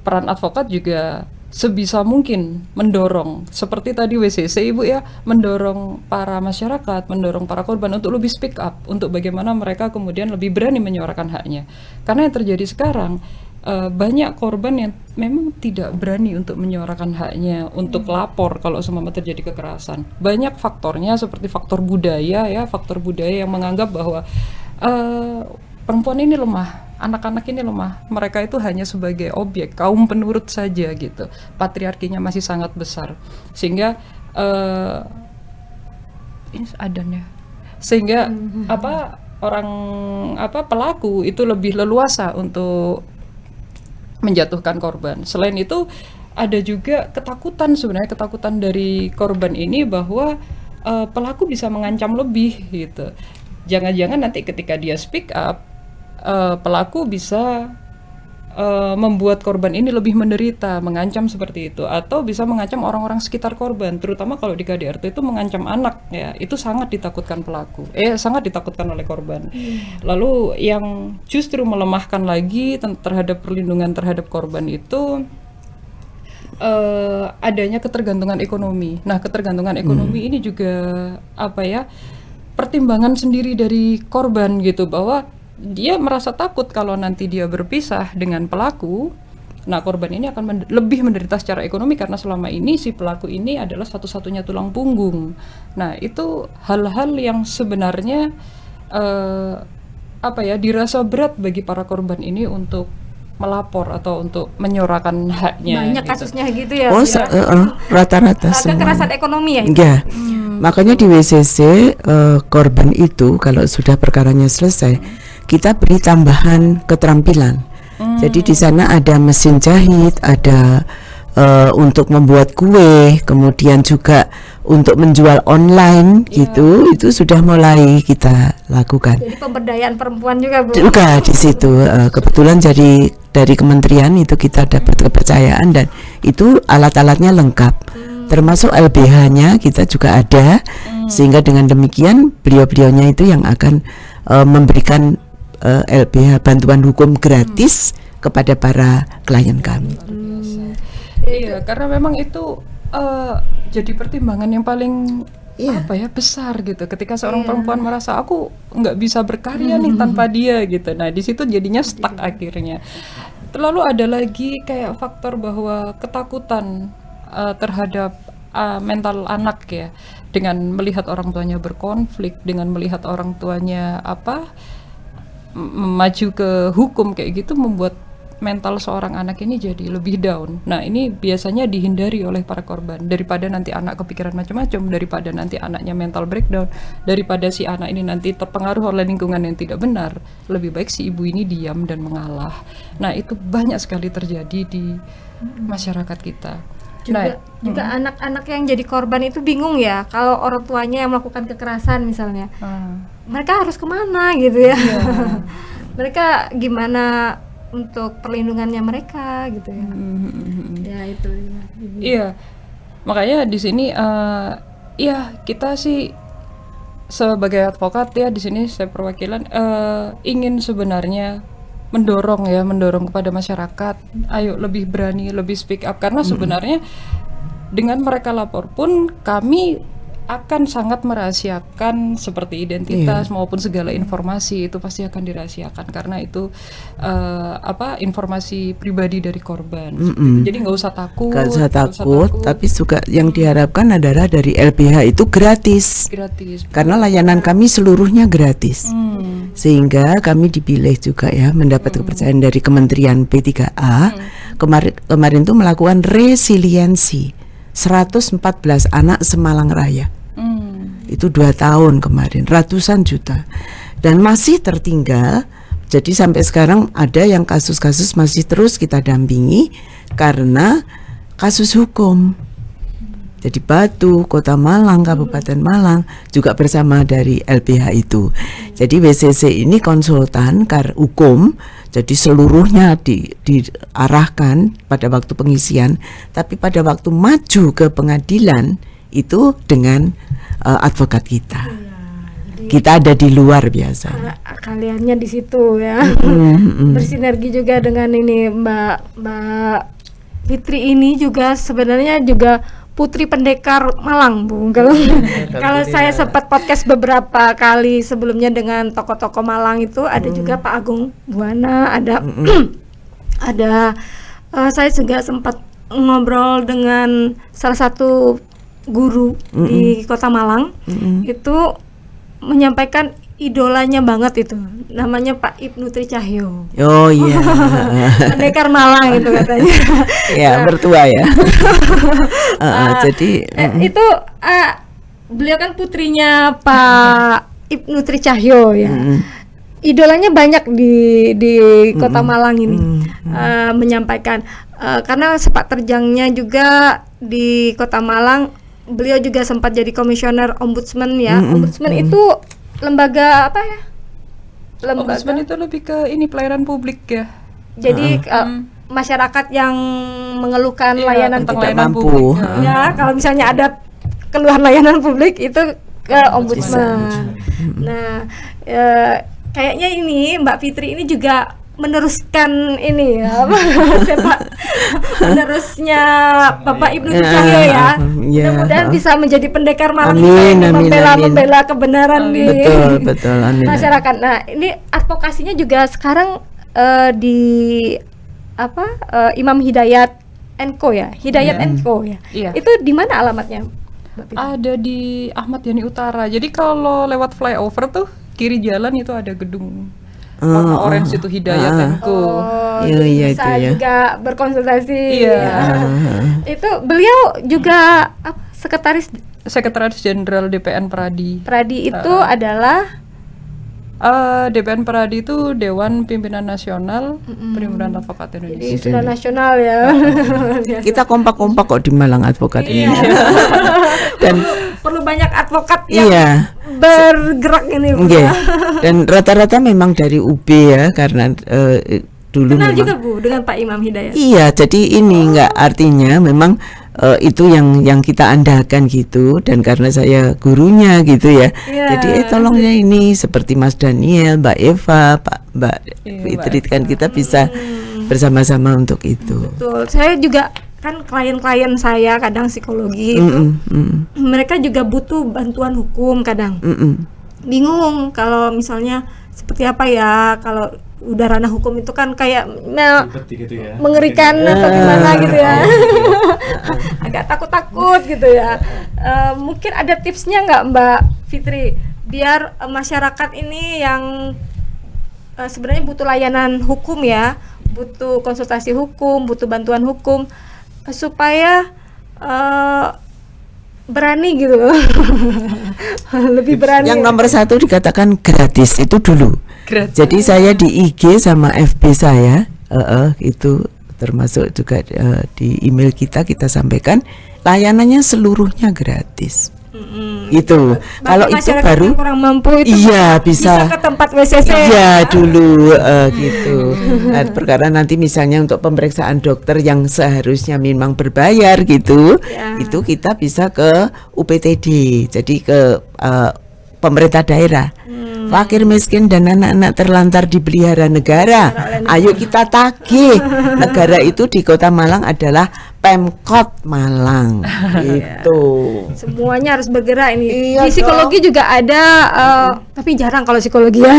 peran advokat juga sebisa mungkin mendorong, seperti tadi WCC Ibu ya, mendorong para masyarakat, mendorong para korban untuk lebih speak up, untuk bagaimana mereka kemudian lebih berani menyuarakan haknya. Karena yang terjadi sekarang, banyak korban yang memang tidak berani untuk menyuarakan haknya, untuk lapor kalau seumpama terjadi kekerasan. Banyak faktornya, seperti faktor budaya ya, faktor budaya yang menganggap bahwa perempuan ini lemah, anak-anak ini lemah, mereka itu hanya sebagai objek, kaum penurut saja gitu. Patriarkinya masih sangat besar, sehingga ini adannya, sehingga pelaku itu lebih leluasa untuk menjatuhkan korban. Selain itu ada juga ketakutan, sebenarnya ketakutan dari korban ini bahwa pelaku bisa mengancam lebih gitu. Jangan-jangan nanti ketika dia speak up, pelaku bisa membuat korban ini lebih menderita, mengancam seperti itu, atau bisa mengancam orang-orang sekitar korban, terutama kalau di KDRT itu mengancam anak ya, itu sangat ditakutkan pelaku, sangat ditakutkan oleh korban. Lalu yang justru melemahkan lagi terhadap perlindungan terhadap korban itu adanya ketergantungan ekonomi. Nah, ketergantungan ekonomi ini juga pertimbangan sendiri dari korban gitu, bahwa dia merasa takut kalau nanti dia berpisah dengan pelaku. Nah, korban ini akan lebih menderita secara ekonomi, karena selama ini si pelaku ini adalah satu-satunya tulang punggung. Nah, itu hal-hal yang sebenarnya dirasa berat bagi para korban ini untuk melapor atau untuk menyuarakan haknya. Banyak gitu. kasusnya gitu ya. Rata-rata semua. Kekerasan ekonomi ya. Iya. Makanya di WCC korban itu kalau sudah perkaranya selesai, kita beri tambahan keterampilan. Jadi di sana ada mesin jahit, ada untuk membuat kue, kemudian juga untuk menjual online gitu, itu sudah mulai kita lakukan. Jadi pemberdayaan perempuan juga Bu. Juga di situ kebetulan dari kementerian itu kita dapat kepercayaan, dan itu alat-alatnya lengkap. Termasuk LBH-nya kita juga ada, sehingga dengan demikian beliau-beliaunya itu yang akan memberikan LBH, bantuan hukum gratis kepada para klien kami. Iya, karena memang itu jadi pertimbangan yang paling Iya. apa ya, besar gitu. Ketika seorang perempuan merasa aku nggak bisa berkarya nih tanpa dia gitu. Nah di situ jadinya stuck akhirnya. Lalu ada lagi kayak faktor bahwa ketakutan terhadap mental anak ya, dengan melihat orang tuanya berkonflik, dengan melihat orang tuanya maju ke hukum kayak gitu, membuat mental seorang anak ini jadi lebih down. Nah ini biasanya dihindari oleh para korban, daripada nanti anak kepikiran macam-macam, daripada nanti anaknya mental breakdown, daripada si anak ini nanti terpengaruh oleh lingkungan yang tidak benar, lebih baik si ibu ini diam dan mengalah. Nah itu banyak sekali terjadi di masyarakat kita. Juga anak-anak yang jadi korban itu bingung ya, kalau orang tuanya yang melakukan kekerasan misalnya, mereka harus kemana gitu ya. Mereka gimana untuk perlindungannya mereka gitu ya. Ya itu ya. Iya, makanya di sini ya kita sih sebagai advokat ya, di sini saya perwakilan ingin sebenarnya mendorong kepada masyarakat, ayo lebih berani, lebih speak up, karena sebenarnya dengan mereka lapor pun kami akan sangat merahasiakan seperti identitas maupun segala informasi, itu pasti akan dirahasiakan karena itu informasi pribadi dari korban. Jadi nggak usah takut. Nggak usah takut, tapi juga yang diharapkan adalah dari LBH itu gratis. Karena layanan kami seluruhnya gratis. Sehingga kami dipilih juga ya, mendapat kepercayaan dari Kementerian P3A. Kemarin tuh melakukan resiliensi 114 anak Semalang Raya. Itu 2 tahun kemarin, ratusan juta, dan masih tertinggal. Jadi sampai sekarang ada yang kasus-kasus masih terus kita dampingi karena kasus hukum. Jadi Batu, Kota Malang, Kabupaten Malang juga bersama dari LBH itu. Jadi WCC ini konsultan hukum, jadi seluruhnya diarahkan pada waktu pengisian, tapi pada waktu maju ke pengadilan itu dengan advokat kita. Kita ada di luar biasa. Kaliannya di situ ya. Bersinergi juga dengan ini Mbak Fitri ini juga sebenarnya juga putri pendekar Malang, Bu. Kalau saya sempat podcast beberapa kali sebelumnya dengan tokoh-tokoh Malang itu ada juga Pak Agung Buana, ada saya juga sempat ngobrol dengan salah satu guru di Kota Malang, itu menyampaikan idolanya banget itu, namanya Pak Ibnu Tricahyo. Oh iya. Pendekar Malang itu katanya. Ya, mertua ya. Jadi itu beliau kan putrinya Pak Ibnu Tricahyo ya. Idolanya banyak di Kota Malang ini. Menyampaikan karena sepak terjangnya juga di Kota Malang, beliau juga sempat jadi komisioner ombudsman ya. Ombudsman itu lembaga apa ya? Ombudsman itu lebih ke ini pelayanan publik ya. Jadi masyarakat yang mengeluhkan layanan tidak publik. mampu. Ya, kalau misalnya ada keluhan layanan publik itu ke ombudsman. Nah, kayaknya ini Mbak Fitri ini juga meneruskan ini ya, penerusnya Bapak Ibnu Tricahyo ya. Mudah-mudahan bisa menjadi pendekar Malang, membela kebenaran di betul, masyarakat. Nah, ini advokasinya juga sekarang di Imam Hidayat & Co ya, Hidayat & Co ya. Itu di mana alamatnya, Mbak Fitri? Ada di Ahmad Yani Utara. Jadi kalau lewat flyover tuh kiri jalan itu ada gedung warna orange itu Hidayat & Co. Iya Bisa itu ya. juga berkonsultasi. Iya. Itu beliau juga Sekretaris Jenderal DPN Pradi. Pradi itu adalah DPN Pradi itu Dewan Pimpinan Nasional Perhimpunan Advokat Indonesia. jadi sudah nasional ya. Kita kompak-kompak kok di Malang advokat ini. Dan perlu banyak advokat yang bergerak ini. Dan rata-rata memang dari UB ya, karena dulu kenal memang juga Bu dengan Pak Imam Hidayat. Iya, jadi ini enggak artinya memang itu yang kita andalkan gitu, dan karena saya gurunya gitu ya. Jadi tolong ya ini seperti Mas Daniel, Mbak Eva, Mbak Fitri kan kita bisa bersama-sama untuk itu. Betul. Saya juga kan klien-klien saya kadang psikologi itu mereka juga butuh bantuan hukum kadang. Bingung kalau misalnya seperti apa ya, kalau udah ranah hukum itu kan kayak Gitu ya. mengerikan atau gimana gitu ya. Agak takut-takut gitu ya. Mungkin ada tipsnya nggak Mbak Fitri biar masyarakat ini yang sebenarnya butuh layanan hukum ya, butuh konsultasi hukum, butuh bantuan hukum, supaya berani gitu loh. Lebih berani. Yang nomor satu dikatakan gratis itu dulu. Gratis. Jadi saya di IG sama FB saya itu termasuk juga di email kita sampaikan layanannya seluruhnya gratis. Itu kalau itu masyarakat baru yang kurang mampu itu iya bisa ke tempat WCC. iya dulu gitu. Nah, perkara nanti misalnya untuk pemeriksaan dokter yang seharusnya memang berbayar gitu, Ya. itu kita bisa ke UPTD, jadi ke pemerintah daerah. Fakir miskin dan anak-anak terlantar dipelihara negara. Ayo kita tagih. Negara itu di Kota Malang adalah Pemkot Malang. Gitu. Semuanya harus bergerak ini. Iya Di psikologi juga ada, tapi jarang kalau psikologi ya.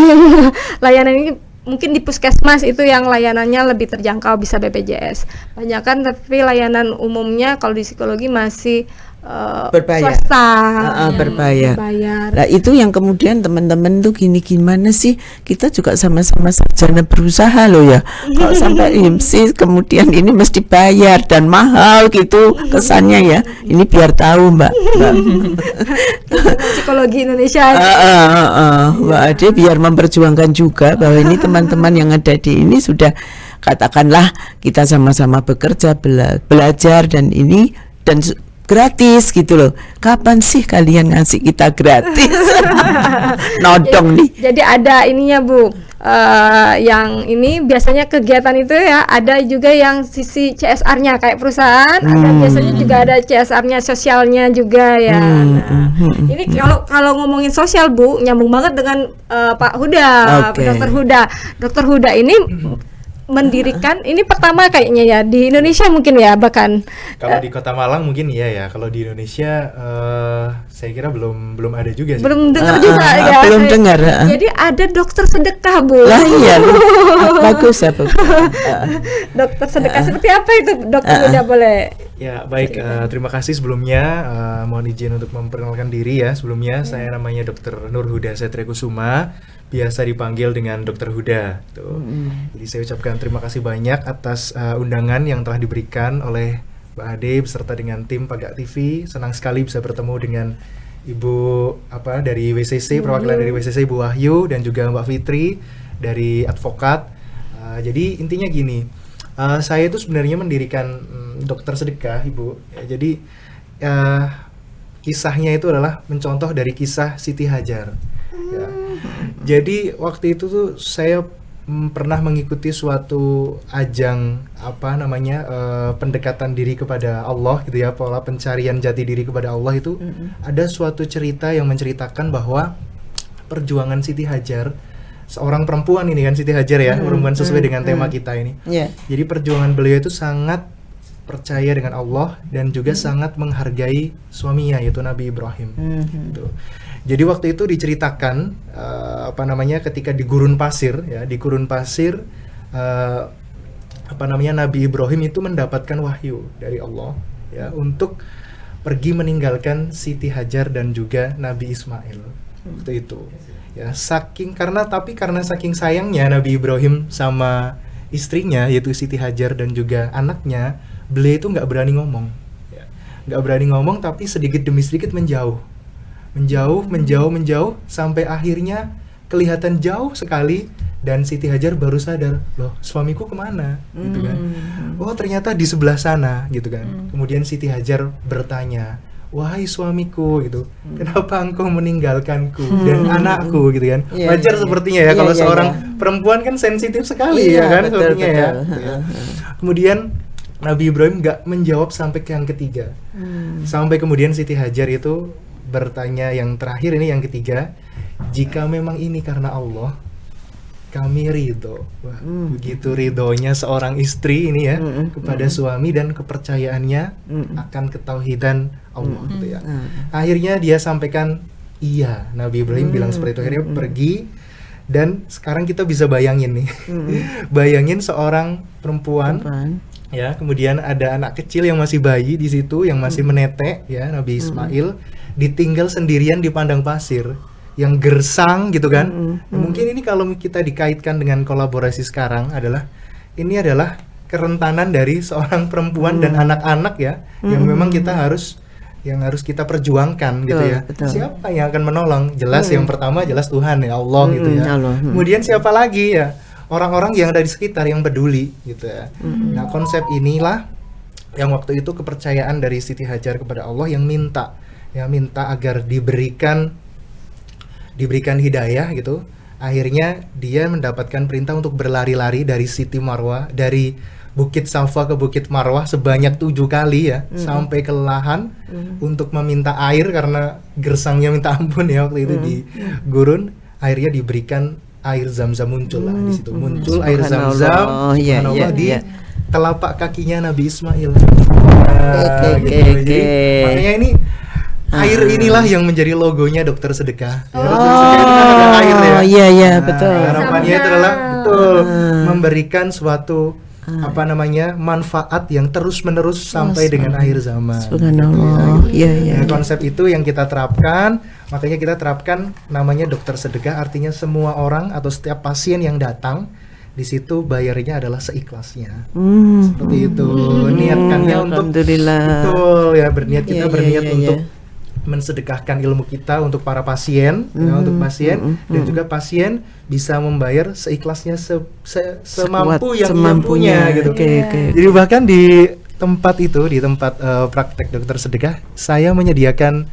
Layanan ini mungkin di puskesmas itu yang layanannya lebih terjangkau, bisa BPJS. Banyak kan, tapi layanan umumnya kalau di psikologi masih Berbayar. swasta. yang Berbayar. berbayar. Nah itu yang kemudian teman-teman tuh gimana sih, kita juga sama-sama sarjana berusaha loh ya, kalau sampai IMSI kemudian ini mesti bayar dan mahal gitu kesannya ya. Ini biar tahu Mbak Psikologi Indonesia. Mbak Ade biar memperjuangkan juga bahwa ini teman-teman yang ada di ini sudah katakanlah kita sama-sama bekerja belajar dan ini dan gratis gitu loh. Kapan sih kalian ngasih kita gratis? Nodong nih. Jadi ada ininya Bu, yang ini biasanya kegiatan itu ya ada juga yang sisi CSR-nya kayak perusahaan, ada biasanya juga ada CSR-nya, sosialnya juga ya. Nah, ini kalau ngomongin sosial Bu, nyambung banget dengan Pak Huda, Oke. Dokter Huda ini mendirikan ini pertama kayaknya ya di Indonesia mungkin ya, bahkan Kalau di Kota Malang mungkin iya ya. Kalau di Indonesia saya kira belum ada juga sih. belum dengar juga ya. belum dengar. Jadi ada dokter sedekah Bu. Lah iya, bagus apa? Dokter sedekah seperti apa itu Dokter Huda, boleh? Ya baik, terima kasih sebelumnya. Mohon izin untuk memperkenalkan diri ya. Sebelumnya saya namanya Dr. Nur Huda Satria Kusuma, biasa dipanggil dengan Dr. Huda. Tuh. Jadi saya ucapkan terima kasih banyak atas undangan yang telah diberikan oleh Mbak Ade beserta dengan tim Pagak TV. Senang sekali bisa bertemu dengan Ibu dari WCC, perwakilan dari WCC Ibu Wahyu, dan juga Mbak Fitri dari advokat. Jadi intinya gini, saya itu sebenarnya mendirikan dokter sedekah Ibu. Ya, jadi kisahnya itu adalah mencontoh dari kisah Siti Hajar. Ya. Jadi waktu itu tuh saya pernah mengikuti suatu ajang pendekatan diri kepada Allah gitu ya, pola pencarian jati diri kepada Allah itu. Ada suatu cerita yang menceritakan bahwa perjuangan Siti Hajar, seorang perempuan ini kan Siti Hajar ya, perempuan sesuai dengan tema kita ini. Yeah. Jadi perjuangan beliau itu sangat percaya dengan Allah dan juga sangat menghargai suaminya yaitu Nabi Ibrahim. Gitu. Jadi waktu itu diceritakan ketika di gurun pasir ya, Nabi Ibrahim itu mendapatkan wahyu dari Allah ya untuk pergi meninggalkan Siti Hajar dan juga Nabi Ismail. Waktu itu. Ya, karena saking sayangnya Nabi Ibrahim sama istrinya yaitu Siti Hajar dan juga anaknya, beliau itu nggak berani ngomong ya. Nggak berani ngomong, tapi sedikit demi sedikit menjauh sampai akhirnya kelihatan jauh sekali dan Siti Hajar baru sadar, loh suamiku kemana gitu kan. Oh ternyata di sebelah sana gitu kan. Kemudian Siti Hajar bertanya, wahai suamiku gitu, kenapa engkau meninggalkanku dan anakku gitu kan. Wajar sepertinya ya, kalau seorang perempuan kan sensitif sekali ya kan, sepertinya ya. Kemudian Nabi Ibrahim nggak menjawab sampai ke yang ketiga. Sampai kemudian Siti Hajar itu bertanya yang terakhir ini, yang ketiga, jika memang ini karena Allah, kami ridho. Wah, begitu ridhonya seorang istri ini ya kepada suami dan kepercayaannya akan ketauhidan Allah gitu ya. Akhirnya dia sampaikan iya, Nabi Ibrahim bilang seperti itu. Akhirnya pergi, dan sekarang kita bisa bayangin nih. Bayangin seorang perempuan ya, kemudian ada anak kecil yang masih bayi di situ, yang masih menetek ya, Nabi Ismail ditinggal sendirian di padang pasir yang gersang gitu kan. Mungkin ini kalau kita dikaitkan dengan kolaborasi sekarang ini adalah kerentanan dari seorang perempuan dan anak-anak ya, yang memang harus kita perjuangkan gitu ya. Betul. Siapa yang akan menolong? Jelas yang pertama jelas Tuhan ya, Allah gitu ya. Kemudian siapa lagi ya? Orang-orang yang ada di sekitar yang peduli gitu ya. Nah, konsep inilah yang waktu itu kepercayaan dari Siti Hajar kepada Allah, yang minta agar diberikan hidayah gitu. Akhirnya dia mendapatkan perintah untuk berlari-lari dari Siti Marwah, dari Bukit Safa ke Bukit Marwah sebanyak 7 kali ya, sampai kelelahan untuk meminta air karena gersangnya minta ampun ya waktu itu di gurun. Akhirnya diberikan air Zam-Zam, muncul lah di situ, muncul air Zam-Zam di telapak kakinya Nabi Ismail. Gitu. Jadi makanya ini air inilah yang menjadi logonya Dokter Sedekah. Dokter Sedekah itu kan ada air ya. Iya, betul. Harapannya itu adalah memberikan suatu manfaat yang terus-menerus sampai dengan akhir zaman. Subhanallah. Iya. Konsep itu yang kita terapkan, makanya kita terapkan namanya Dokter Sedekah, artinya semua orang atau setiap pasien yang datang di situ bayarnya adalah seikhlasnya. Seperti itu. Niatkannya untuk betul ya, berniat untuk mensedekahkan ilmu kita untuk para pasien, untuk pasien, dan juga pasien bisa membayar seikhlasnya semampu yang mampunya gitu. Jadi bahkan di tempat praktek Dokter Sedekah, saya menyediakan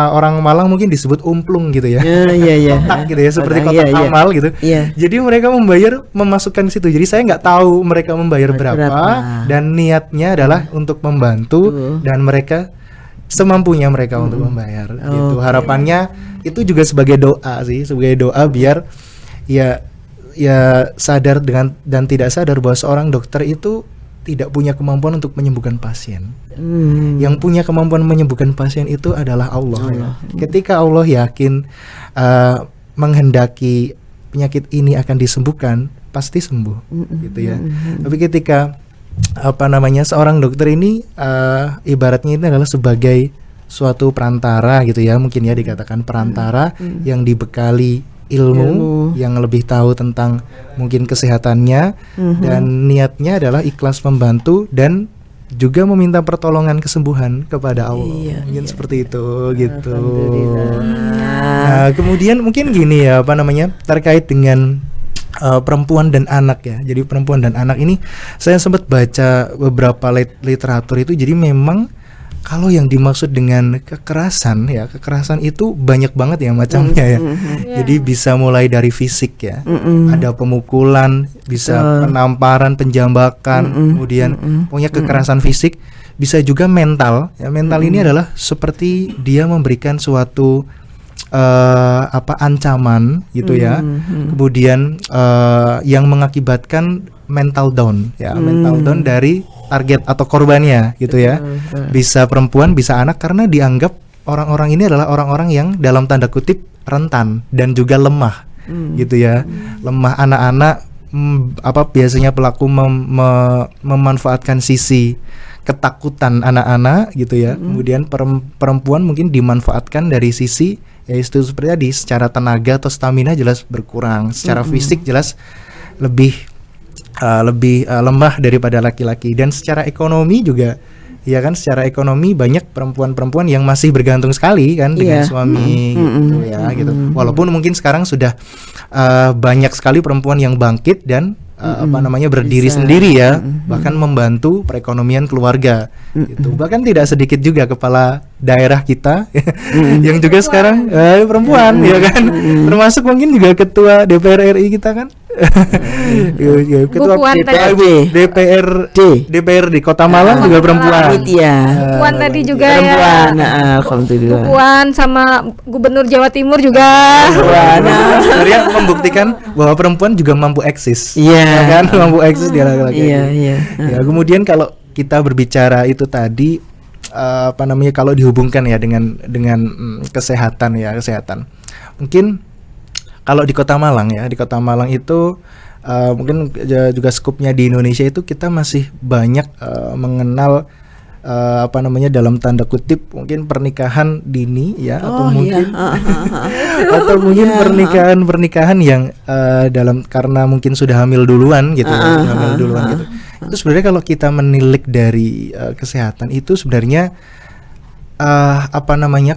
orang Malang mungkin disebut umplung gitu ya. Kotak gitu ya, seperti kotak amal gitu. Jadi mereka memasukkan di situ. Jadi saya nggak tahu mereka membayar berapa, dan niatnya adalah untuk membantu dan mereka semampunya mereka untuk membayar gitu. Harapannya itu juga sebagai doa biar ya sadar dan tidak sadar bahwa seorang dokter itu tidak punya kemampuan untuk menyembuhkan pasien. Yang punya kemampuan menyembuhkan pasien itu adalah Allah. Ketika Allah yakin menghendaki penyakit ini akan disembuhkan, pasti sembuh gitu ya. Tapi ketika seorang dokter ini ibaratnya ini adalah sebagai suatu perantara gitu ya, mungkin ya dikatakan perantara yang dibekali ilmu yang lebih tahu tentang mungkin kesehatannya, dan niatnya adalah ikhlas membantu dan juga meminta pertolongan kesembuhan kepada Allah. Mungkin seperti itu gitu. Nah, kemudian mungkin gini ya, terkait dengan perempuan dan anak ya. Jadi perempuan dan anak ini saya sempat baca beberapa literatur itu. Jadi memang kalau yang dimaksud dengan kekerasan itu banyak banget ya macamnya ya. Jadi bisa mulai dari fisik ya, ada pemukulan, bisa penamparan, penjambakan, kemudian punya kekerasan fisik, bisa juga mental ya. Mental ini adalah seperti dia memberikan suatu ancaman gitu ya. Kemudian yang mengakibatkan mental down ya, mental down dari target atau korbannya gitu ya. Bisa perempuan, bisa anak, karena dianggap orang-orang ini adalah orang-orang yang dalam tanda kutip rentan dan juga lemah gitu ya. Lemah anak-anak biasanya pelaku memanfaatkan sisi ketakutan anak-anak gitu ya. Kemudian perempuan mungkin dimanfaatkan dari sisi yaitu seperti tadi, secara tenaga atau stamina jelas berkurang, secara fisik jelas lebih lemah daripada laki-laki, dan secara ekonomi juga ya kan, secara ekonomi banyak perempuan-perempuan yang masih bergantung sekali kan dengan suami gitu ya gitu. Walaupun mungkin sekarang sudah banyak sekali perempuan yang bangkit dan berdiri sendiri ya, bahkan membantu perekonomian keluarga gitu. Bahkan tidak sedikit juga kepala daerah kita yang juga sekarang perempuan ya kan, termasuk mungkin juga ketua DPR RI kita kan Ketua Puan tadi. DPRD Kota Malang juga perempuan. Panitia. Puan tadi juga Perempuan, ya. alhamdulillah. Puan sama Gubernur Jawa Timur juga. Sebenarnya membuktikan bahwa perempuan juga mampu eksis. Iya. Ya kan, mampu eksis di laki-laki. Iya. Ya, kemudian kalau kita berbicara itu tadi kalau dihubungkan ya dengan kesehatan. Mungkin kalau di Kota Malang itu mungkin juga skupnya di Indonesia itu kita masih banyak mengenal dalam tanda kutip mungkin pernikahan dini ya, atau mungkin pernikahan yang karena mungkin sudah hamil duluan gitu gitu. Itu sebenarnya kalau kita menilik dari kesehatan itu sebenarnya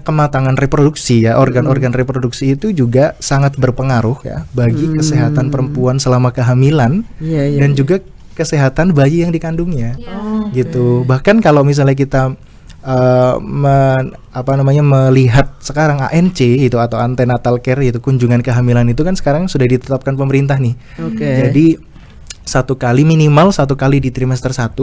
kematangan reproduksi ya, organ-organ reproduksi itu juga sangat berpengaruh ya bagi kesehatan perempuan selama kehamilan dan juga kesehatan bayi yang dikandungnya gitu. Bahkan kalau misalnya kita melihat sekarang ANC itu atau antenatal care itu, kunjungan kehamilan itu kan sekarang sudah ditetapkan pemerintah nih. Jadi minimal satu kali di trimester 1,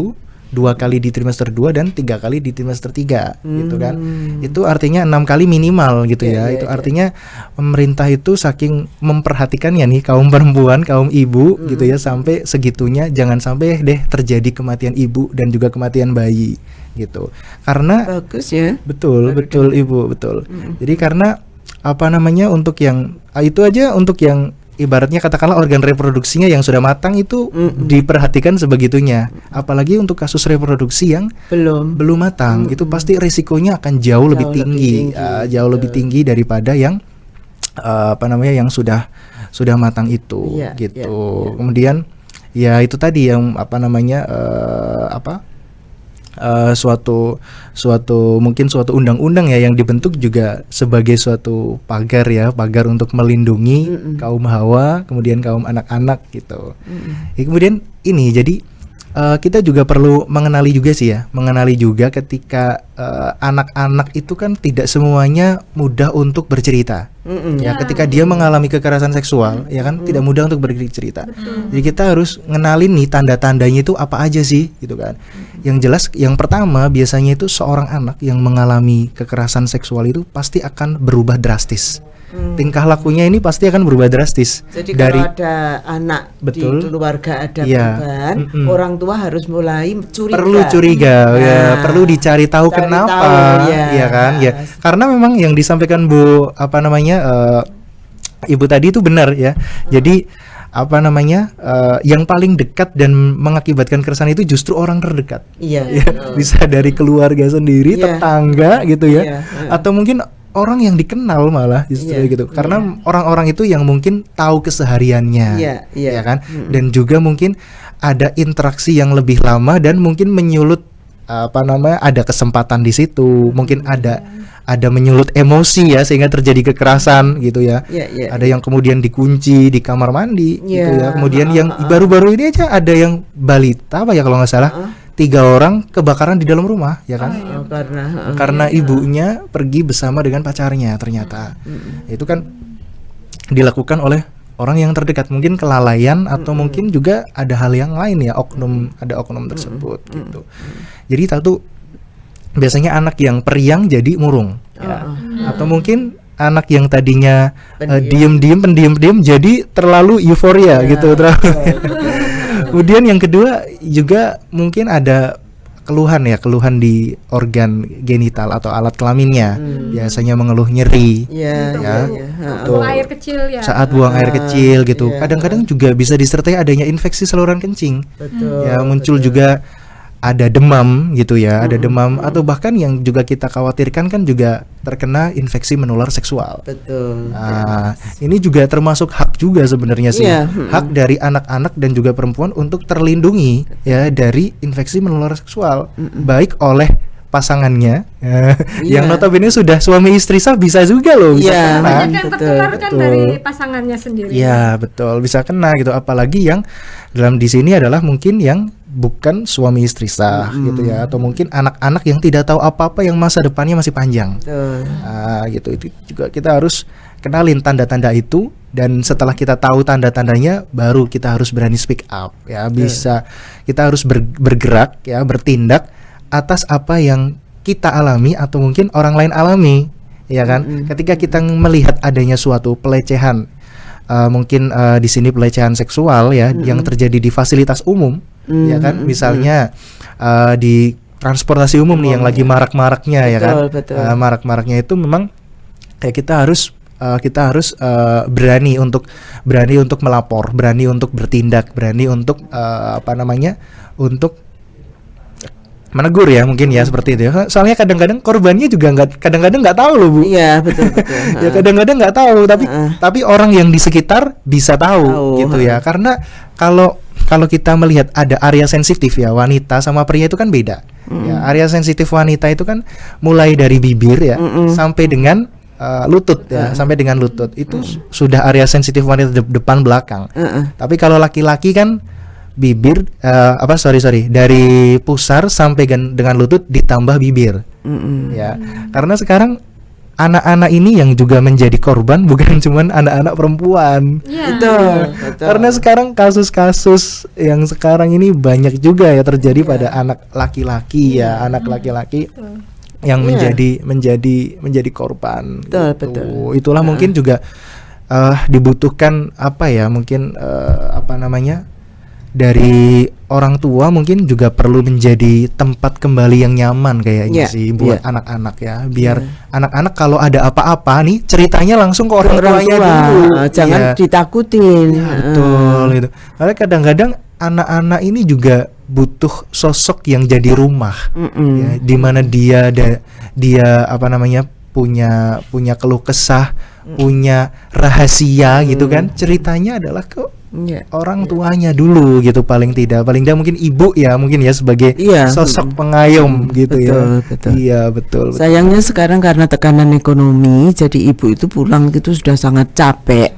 2 kali di trimester 2 dan 3 kali di trimester 3 gitu kan. Itu artinya 6 kali minimal gitu ya. Itu artinya pemerintah itu saking memperhatikannya nih kaum perempuan, kaum ibu gitu ya, sampai segitunya jangan sampai deh terjadi kematian ibu dan juga kematian bayi gitu. Karena Bagus ya. Betul Ibu, betul. Jadi karena untuk yang itu aja, untuk yang ibaratnya katakanlah organ reproduksinya yang sudah matang itu diperhatikan sebegitunya, apalagi untuk kasus reproduksi yang belum matang itu pasti risikonya akan jauh lebih tinggi daripada yang yang sudah matang itu gitu. Kemudian ya itu tadi yang suatu undang-undang ya yang dibentuk juga sebagai suatu pagar untuk melindungi kaum hawa, kemudian kaum anak-anak gitu. Ya, kemudian ini jadi kita juga perlu mengenali juga ketika anak-anak itu kan tidak semuanya mudah untuk bercerita. Ya, ketika dia mengalami kekerasan seksual ya kan tidak mudah untuk bercerita. Jadi kita harus ngenalin nih tanda-tandanya itu apa aja sih gitu kan. Yang jelas yang pertama biasanya itu seorang anak yang mengalami kekerasan seksual itu pasti akan berubah drastis. Tingkah lakunya ini pasti akan berubah drastis. Jadi kalau ada anak di keluarga ada korban, orang tua harus mulai curiga. Perlu curiga, perlu dicari tahu kenapa, ya kan? Ya, karena memang yang disampaikan Bu Ibu tadi itu benar ya. Jadi yang paling dekat dan mengakibatkan keresahan itu justru orang terdekat. Bisa dari keluarga sendiri, tetangga gitu ya, atau mungkin orang yang dikenal malah justru gitu. Karena orang-orang itu yang mungkin tahu kesehariannya, ya kan? Dan juga mungkin ada interaksi yang lebih lama dan mungkin menyulut ada kesempatan di situ, mungkin ada menyulut emosi ya sehingga terjadi kekerasan gitu ya. Ada yang kemudian dikunci di kamar mandi gitu ya. Kemudian yang baru-baru ini aja ada yang balita kalau nggak salah 3 orang kebakaran di dalam rumah ya kan. Karena ibunya pergi bersama dengan pacarnya ternyata. Itu kan dilakukan oleh orang yang terdekat, mungkin kelalaian atau mungkin juga ada hal yang lain ya, oknum tersebut gitu. Jadi satu biasanya anak yang periang jadi murung ya. Atau mungkin anak yang tadinya pendiam jadi terlalu euforia gitu Kemudian yang kedua juga mungkin ada keluhan di organ genital atau alat kelaminnya. Biasanya mengeluh nyeri Buang air kecil ya. Saat buang air kecil gitu. Kadang-kadang juga bisa disertai adanya infeksi saluran kencing. Ya, muncul juga ada demam gitu ya, ada demam atau bahkan yang juga kita khawatirkan kan juga terkena infeksi menular seksual. Ini juga termasuk hak juga sebenarnya sih, hak dari anak-anak dan juga perempuan untuk terlindungi ya dari infeksi menular seksual, baik oleh pasangannya yang notabene sudah suami istri sah bisa juga loh, bisa kena. Banyak yang tertularkan dari pasangannya sendiri. Iya betul, bisa kena gitu. Apalagi yang dalam di sini adalah mungkin yang bukan suami istri sah gitu ya, atau mungkin anak-anak yang tidak tahu apa-apa yang masa depannya masih panjang. Gitu, itu juga kita harus kenalin tanda-tanda itu, dan setelah kita tahu tanda-tandanya baru kita harus berani speak up ya, bisa kita harus bergerak ya, bertindak atas apa yang kita alami atau mungkin orang lain alami ya kan. Ketika kita melihat adanya suatu pelecehan, mungkin di sini pelecehan seksual ya, yang terjadi di fasilitas umum ya kan, misalnya di transportasi umum nih yang lagi marak-maraknya ya kan. Marak-maraknya itu memang kayak kita harus berani untuk melapor, berani untuk bertindak, berani untuk untuk menegur ya, mungkin ya seperti itu ya. Soalnya kadang-kadang korbannya juga kadang-kadang nggak tahu loh Bu. Iya betul. Ya kadang-kadang nggak tahu, tapi orang yang di sekitar bisa tahu gitu ya. Karena kalau kita melihat ada area sensitif ya, wanita sama pria itu kan beda. Ya, area sensitif wanita itu kan mulai dari bibir ya sampai dengan lutut ya, sampai dengan lutut itu sudah area sensitif wanita depan belakang. Tapi kalau laki-laki kan bibir dari pusar sampai dengan lutut ditambah bibir. Ya. Karena sekarang anak-anak ini yang juga menjadi korban, bukan cuman anak-anak perempuan. Betul. Karena sekarang kasus-kasus yang sekarang ini banyak juga ya terjadi pada anak laki-laki ya, anak laki-laki yang menjadi korban. Betul. Itulah mungkin juga dibutuhkan dari orang tua, mungkin juga perlu menjadi tempat kembali yang nyaman kayaknya sih buat anak-anak ya, biar anak-anak kalau ada apa-apa nih ceritanya langsung ke orang tuanya dulu, jangan ditakutin. Betul itu. Karena kadang-kadang anak-anak ini juga butuh sosok yang jadi rumah, ya, di mana dia punya keluh kesah, punya rahasia gitu kan, ceritanya adalah ke orang tuanya dulu gitu, paling tidak mungkin ibu ya, mungkin ya sebagai sosok pengayom gitu. Betul. Iya betul. Sayangnya sekarang karena tekanan ekonomi, jadi ibu itu pulang itu sudah sangat capek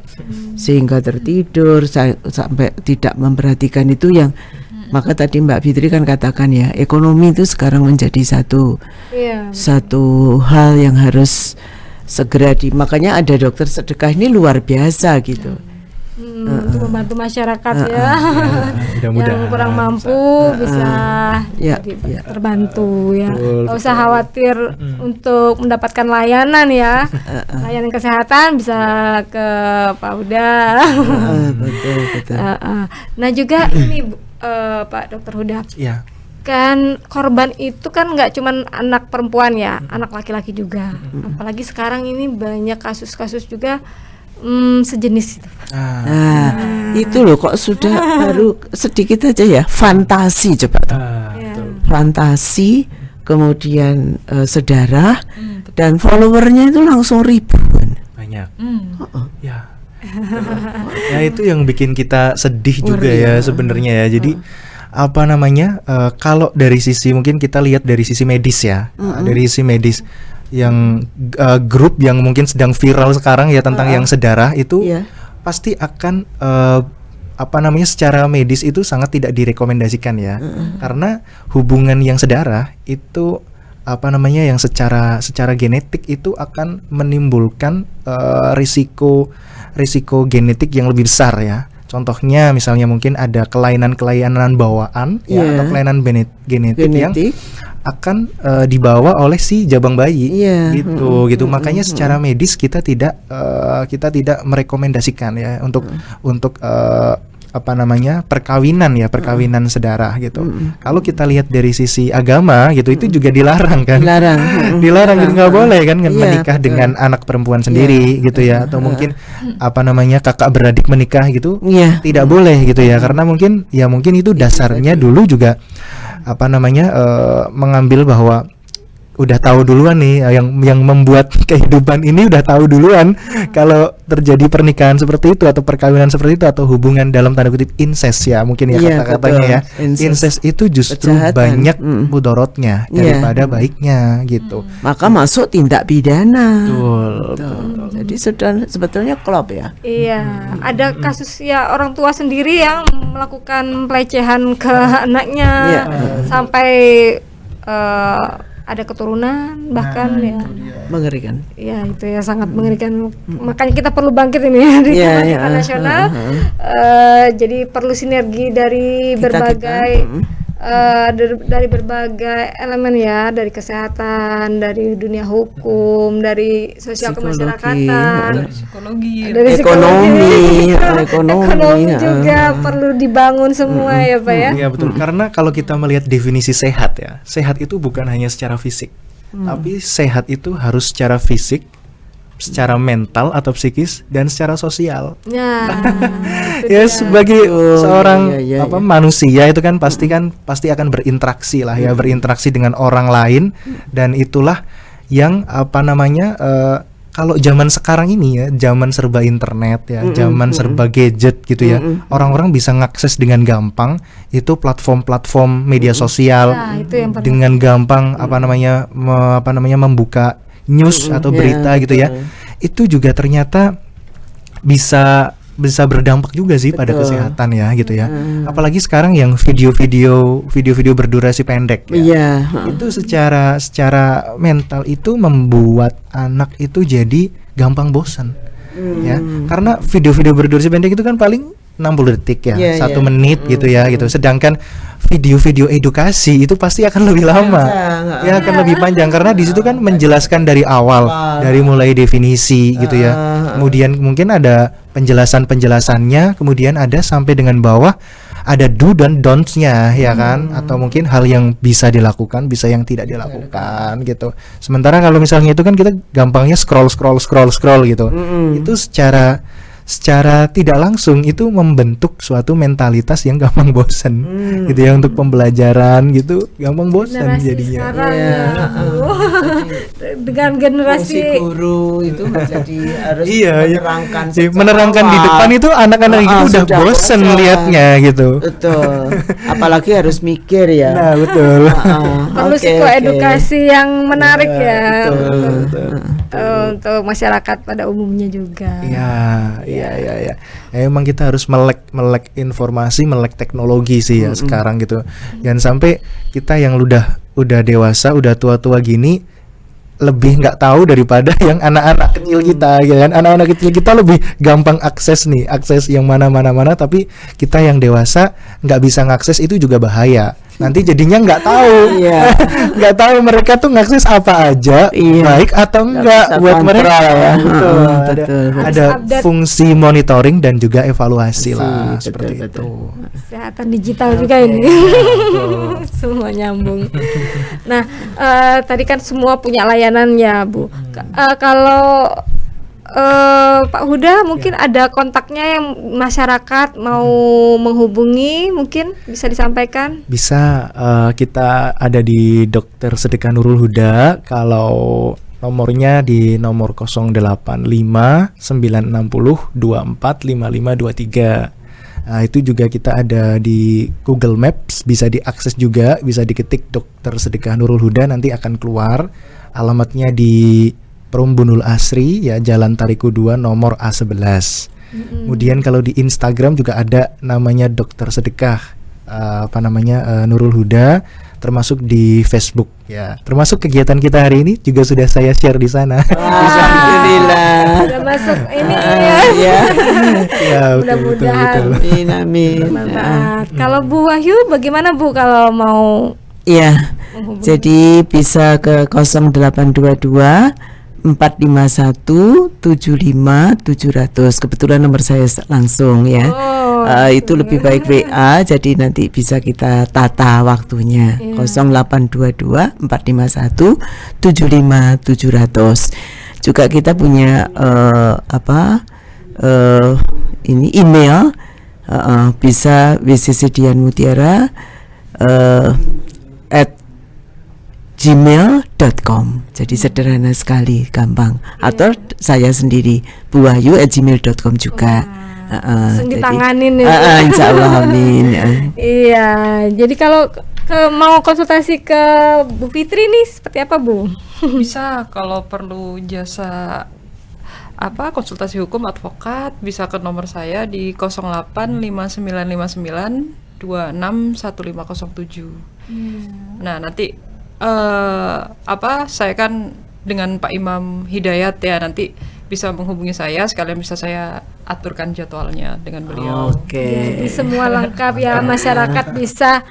sehingga tertidur sampai tidak memperhatikan itu yang maka tadi Mbak Fitri kan katakan ya, ekonomi itu sekarang menjadi satu hal yang harus segera makanya ada dokter sedekah ini luar biasa gitu. Untuk membantu masyarakat ya, yang kurang mampu bisa terbantu ya. Nggak usah khawatir untuk mendapatkan layanan ya, layanan kesehatan bisa ke Pak Huda. Betul. Nah juga ini Pak Dokter Huda, kan korban itu kan nggak cuman anak perempuan ya, anak laki-laki juga. Apalagi sekarang ini banyak kasus-kasus juga sejenis itu. Itu loh kok sudah baru sedikit aja ya, fantasi coba fantasi, kemudian sedarah dan followernya itu langsung ribuan. Banyak. Ya itu yang bikin kita sedih juga ya sebenarnya ya. Jadi kalau dari sisi, mungkin kita lihat dari sisi medis ya, dari sisi medis yang grup yang mungkin sedang viral sekarang ya tentang yang sedarah itu pasti akan secara medis itu sangat tidak direkomendasikan ya, karena hubungan yang sedarah itu yang secara genetik itu akan menimbulkan risiko genetik yang lebih besar ya. Contohnya misalnya mungkin ada kelainan bawaan atau kelainan genetik yang akan dibawa oleh si jabang bayi gitu. Makanya secara medis kita tidak merekomendasikan ya untuk perkawinan sedarah gitu. Kalau kita lihat dari sisi agama gitu, itu juga dilarang kan? Dilarang gitu, nggak boleh kan menikah dengan anak perempuan sendiri gitu ya, atau mungkin kakak beradik menikah gitu, tidak boleh gitu ya, karena mungkin itu dasarnya dulu juga mengambil bahwa udah tahu duluan nih, yang membuat kehidupan ini udah tahu duluan kalau terjadi pernikahan seperti itu atau perkawinan seperti itu atau hubungan dalam tanda kutip incest ya mungkin ya Iya, kata-katanya ya. betul. Incest itu justru Kejahatan. banyak mudorotnya Iya. daripada baiknya gitu. Maka masuk tindak pidana. Betul. Betul. Jadi sudah sebetulnya klop ya. Iya, ada kasus ya orang tua sendiri yang melakukan pelecehan ke anaknya Iya. sampai ada keturunan bahkan ya. Mengerikan. Ya itu ya sangat mengerikan. Makanya kita perlu bangkit ini ya di Iya, tematika iya. nasional. Jadi perlu sinergi dari Kita-kita, berbagai dari berbagai elemen ya, dari kesehatan, dari dunia hukum, dari sosial Psikologi, kemasyarakatan, Dari psikologi. dari Ekonomi, psikologi, ekonomi, juga perlu dibangun semua ya Pak ya. Iya betul, karena kalau kita melihat definisi sehat ya, sehat itu bukan hanya secara fisik, tapi sehat itu harus secara fisik, secara mental atau psikis dan secara sosial. Ya, itu Ya dia. sebagai Betul, seorang iya, iya. manusia itu kan pasti akan berinteraksi lah ya, berinteraksi dengan orang lain dan itulah yang kalau zaman sekarang ini ya, zaman serba internet ya, zaman serba gadget gitu ya, orang-orang bisa ngakses dengan gampang itu platform-platform media sosial Nah, itu yang perlu. dengan gampang membuka news atau Iya, berita gitu ya. betul. Itu juga ternyata bisa berdampak juga sih pada Betul. kesehatan ya gitu ya. Apalagi sekarang yang video-video berdurasi pendek ya. Iya. Itu secara mental itu membuat anak itu jadi gampang bosan. Ya. Karena video-video berdurasi pendek itu kan paling 60 detik ya, Iya, 1 iya. menit gitu ya gitu. Sedangkan video-video edukasi itu pasti akan lebih lama. Panjang, Ya akan lebih panjang karena di situ kan menjelaskan dari awal, dari mulai definisi gitu ya. Kemudian mungkin ada penjelasannya, kemudian ada sampai dengan bawah ada do dan don'ts-nya ya kan, atau mungkin hal yang bisa dilakukan, bisa yang tidak dilakukan gitu. Sementara kalau misalnya itu kan kita gampangnya scroll gitu. Itu secara tidak langsung itu membentuk suatu mentalitas yang gampang bosan gitu ya, untuk pembelajaran gitu gampang bosan Generasi jadinya. sekarang Iya, ya, aduh. Dengan generasi Fungsi guru itu menjadi harus Iya, menerangkan Iya, sejak menerangkan di awal. depan itu anak-anak itu udah sudah bosen bosan. liatnya gitu. Betul. Apalagi harus mikir ya. Nah betul. perlu psikoedukasi yang menarik ya betul. untuk masyarakat pada umumnya juga. Iya. Ya, emang kita harus melek informasi, melek teknologi sih ya sekarang gitu. Jangan sampai kita yang udah dewasa, udah tua-tua gini lebih nggak tahu daripada yang anak-anak kecil kita ya kan. Anak-anak kecil kita lebih gampang akses yang mana, tapi kita yang dewasa nggak bisa ngakses, itu juga bahaya. Nanti jadinya nggak tahu, Iya. nggak tahu mereka tuh ngakses apa aja, Iya. baik atau enggak bisa buat mereka kontrol ya. Betul. Betul. Ada Update. fungsi monitoring dan juga evaluasi lah, Betul, seperti betul. itu. Kesehatan digital juga ini. Semua nyambung. Nah, tadi kan semua punya layanan ya, Bu. Kalau Pak Huda mungkin ada kontaknya yang masyarakat mau menghubungi, mungkin bisa disampaikan. Bisa, kita ada di Dokter Sedekah Nurul Huda. Kalau nomornya di nomor 085 960 24 5523. Nah, itu juga kita ada di Google Maps, bisa diakses juga, bisa diketik Dokter Sedekah Nurul Huda, nanti akan keluar. Alamatnya di Perumbunul Asri ya, Jalan Tariku 2 nomor A11. Kemudian kalau di Instagram juga ada namanya Dokter Sedekah Nurul Huda, termasuk di Facebook ya. Termasuk kegiatan kita hari ini juga sudah saya share di sana. Alhamdulillah. Sudah masuk ini ya. Ya. Ya, betul. Amin, amin. Bermanfaat. Kalau Bu Wahyu bagaimana Bu kalau mau Iya. menghubungi? Jadi bisa ke 0822 451 75 700. Kebetulan nomor saya langsung ya. Itu lebih baik WA, jadi nanti bisa kita tata waktunya. 0822 451 75 700. Juga kita punya ini email, bisa wccdianmutiara @ gmail.com. gmail.com. Jadi sederhana sekali, gampang. Atau saya sendiri buahyu@gmail.com juga. Langsung ditanganin ya. Insya Allah, amin. Iya, jadi kalau mau konsultasi ke Bu Fitri nih seperti apa, Bu? Bisa kalau perlu jasa konsultasi hukum advokat bisa ke nomor saya di 085959 261507. Nah, nanti saya kan dengan Pak Imam Hidayat ya, nanti bisa menghubungi saya, sekalian bisa saya aturkan jadwalnya dengan beliau. Jadi semua lengkap ya, masyarakat bisa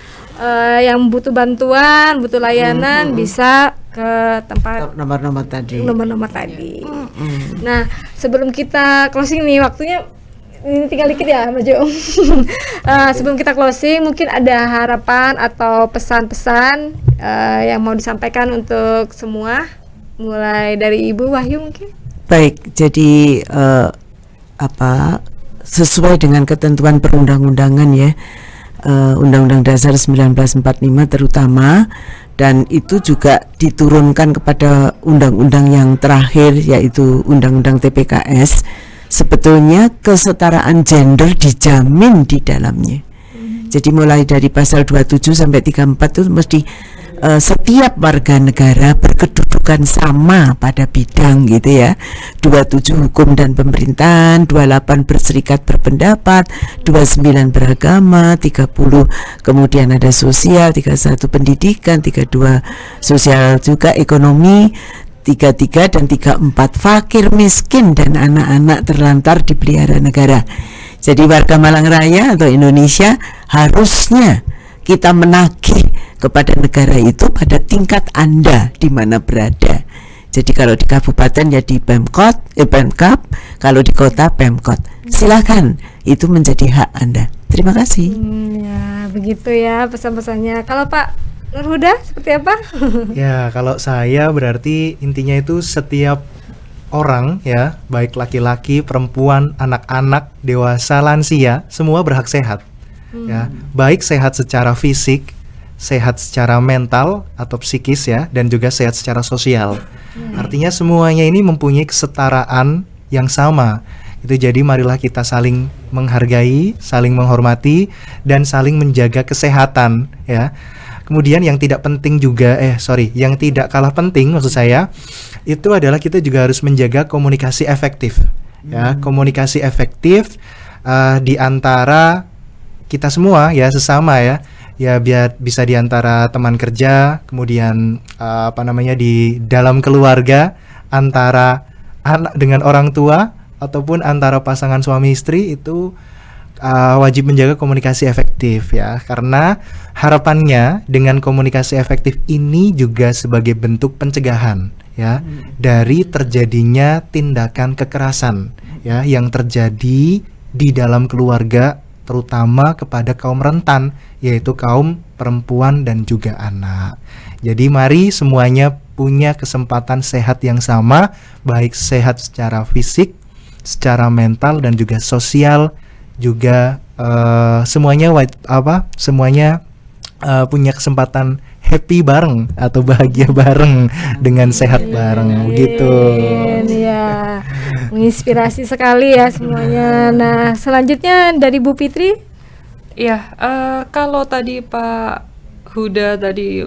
yang butuh bantuan, butuh layanan bisa ke tempat nomor-nomor tadi. Nah, sebelum kita closing nih, waktunya ini tinggal dikit ya, Mas Jo. Sebelum kita closing, mungkin ada harapan atau pesan-pesan yang mau disampaikan untuk semua, mulai dari Ibu Wahyu mungkin. Baik, jadi sesuai dengan ketentuan perundang-undangan ya, Undang-Undang Dasar 1945 terutama, dan itu juga diturunkan kepada undang-undang yang terakhir yaitu Undang-Undang TPKS. Sebetulnya kesetaraan gender dijamin di dalamnya. Jadi mulai dari pasal 27 sampai 34 itu mesti setiap warga negara berkedudukan sama pada bidang gitu ya. 27 hukum dan pemerintahan, 28 berserikat berpendapat, 29 beragama, 30 kemudian ada sosial, 31 pendidikan, 32 sosial juga ekonomi, 33 dan 34 fakir miskin dan anak-anak terlantar dipelihara negara. Jadi warga Malang Raya atau Indonesia harusnya kita menagih kepada negara itu pada tingkat Anda di mana berada. Jadi kalau di kabupaten ya di Pemkab, kalau di kota Pemkot. Silakan, itu menjadi hak Anda. Terima kasih. Ya, begitu ya pesan-pesannya. Kalau Pak Nur Huda seperti apa? Ya, kalau saya berarti intinya itu setiap orang ya, baik laki-laki, perempuan, anak-anak, dewasa, lansia, semua berhak sehat. Ya, baik sehat secara fisik, sehat secara mental atau psikis ya, dan juga sehat secara sosial. Artinya semuanya ini mempunyai kesetaraan yang sama. Itu jadi marilah kita saling menghargai, saling menghormati, dan saling menjaga kesehatan ya. Kemudian yang tidak penting juga, yang tidak kalah penting maksud saya, itu adalah kita juga harus menjaga komunikasi efektif. Ya, komunikasi efektif di antara kita semua ya, sesama ya biar bisa di antara teman kerja, kemudian di dalam keluarga, antara anak dengan orang tua, ataupun antara pasangan suami istri, itu wajib menjaga komunikasi efektif ya, karena harapannya dengan komunikasi efektif ini juga sebagai bentuk pencegahan ya dari terjadinya tindakan kekerasan ya yang terjadi di dalam keluarga, terutama kepada kaum rentan, yaitu kaum perempuan dan juga anak. Jadi mari semuanya punya kesempatan sehat yang sama, baik sehat secara fisik, secara mental dan juga sosial, juga semuanya punya kesempatan happy bareng atau bahagia bareng dengan sehat bareng begitu. Ya, menginspirasi sekali ya semuanya. Nah, selanjutnya dari Bu Fitri. Iya, kalau tadi Pak Huda tadi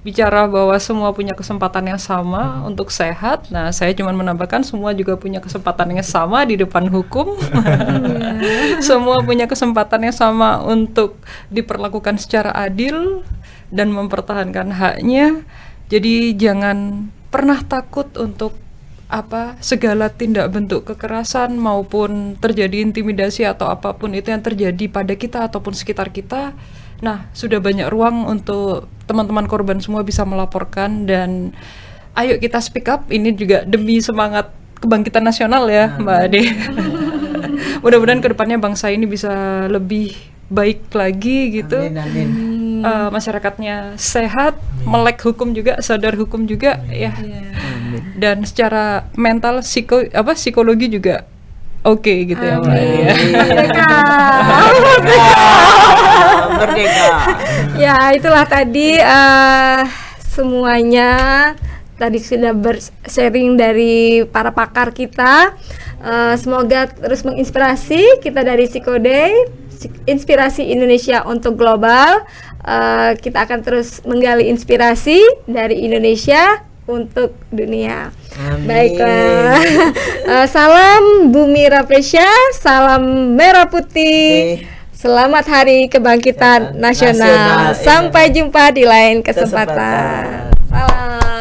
bicara bahwa semua punya kesempatan yang sama untuk sehat. Nah, saya cuma menambahkan semua juga punya kesempatan yang sama di depan hukum. Semua punya kesempatan yang sama untuk diperlakukan secara adil dan mempertahankan haknya. Jadi jangan pernah takut untuk segala tindak bentuk kekerasan maupun terjadi intimidasi atau apapun itu yang terjadi pada kita ataupun sekitar kita. Nah, sudah banyak ruang untuk teman-teman korban semua bisa melaporkan, dan ayo kita speak up. Ini juga demi semangat kebangkitan nasional ya, Mbak Ade. Mudah-mudahan kedepannya bangsa ini bisa lebih baik lagi gitu. Amin. Masyarakatnya sehat, melek hukum juga, sadar hukum juga ya. Dan secara mental, psikologi juga oke gitu ya, Mbak Ade. Merdeka. Ya, itulah tadi semuanya tadi sudah sharing dari para pakar kita. Semoga terus menginspirasi kita dari Psikoday, inspirasi Indonesia untuk global. Kita akan terus menggali inspirasi dari Indonesia untuk dunia. Amin. Baiklah. Salam Bumi Rapesya, salam Merah Putih. Selamat Hari Kebangkitan Nasional. Sampai jumpa di lain kesempatan. Salam.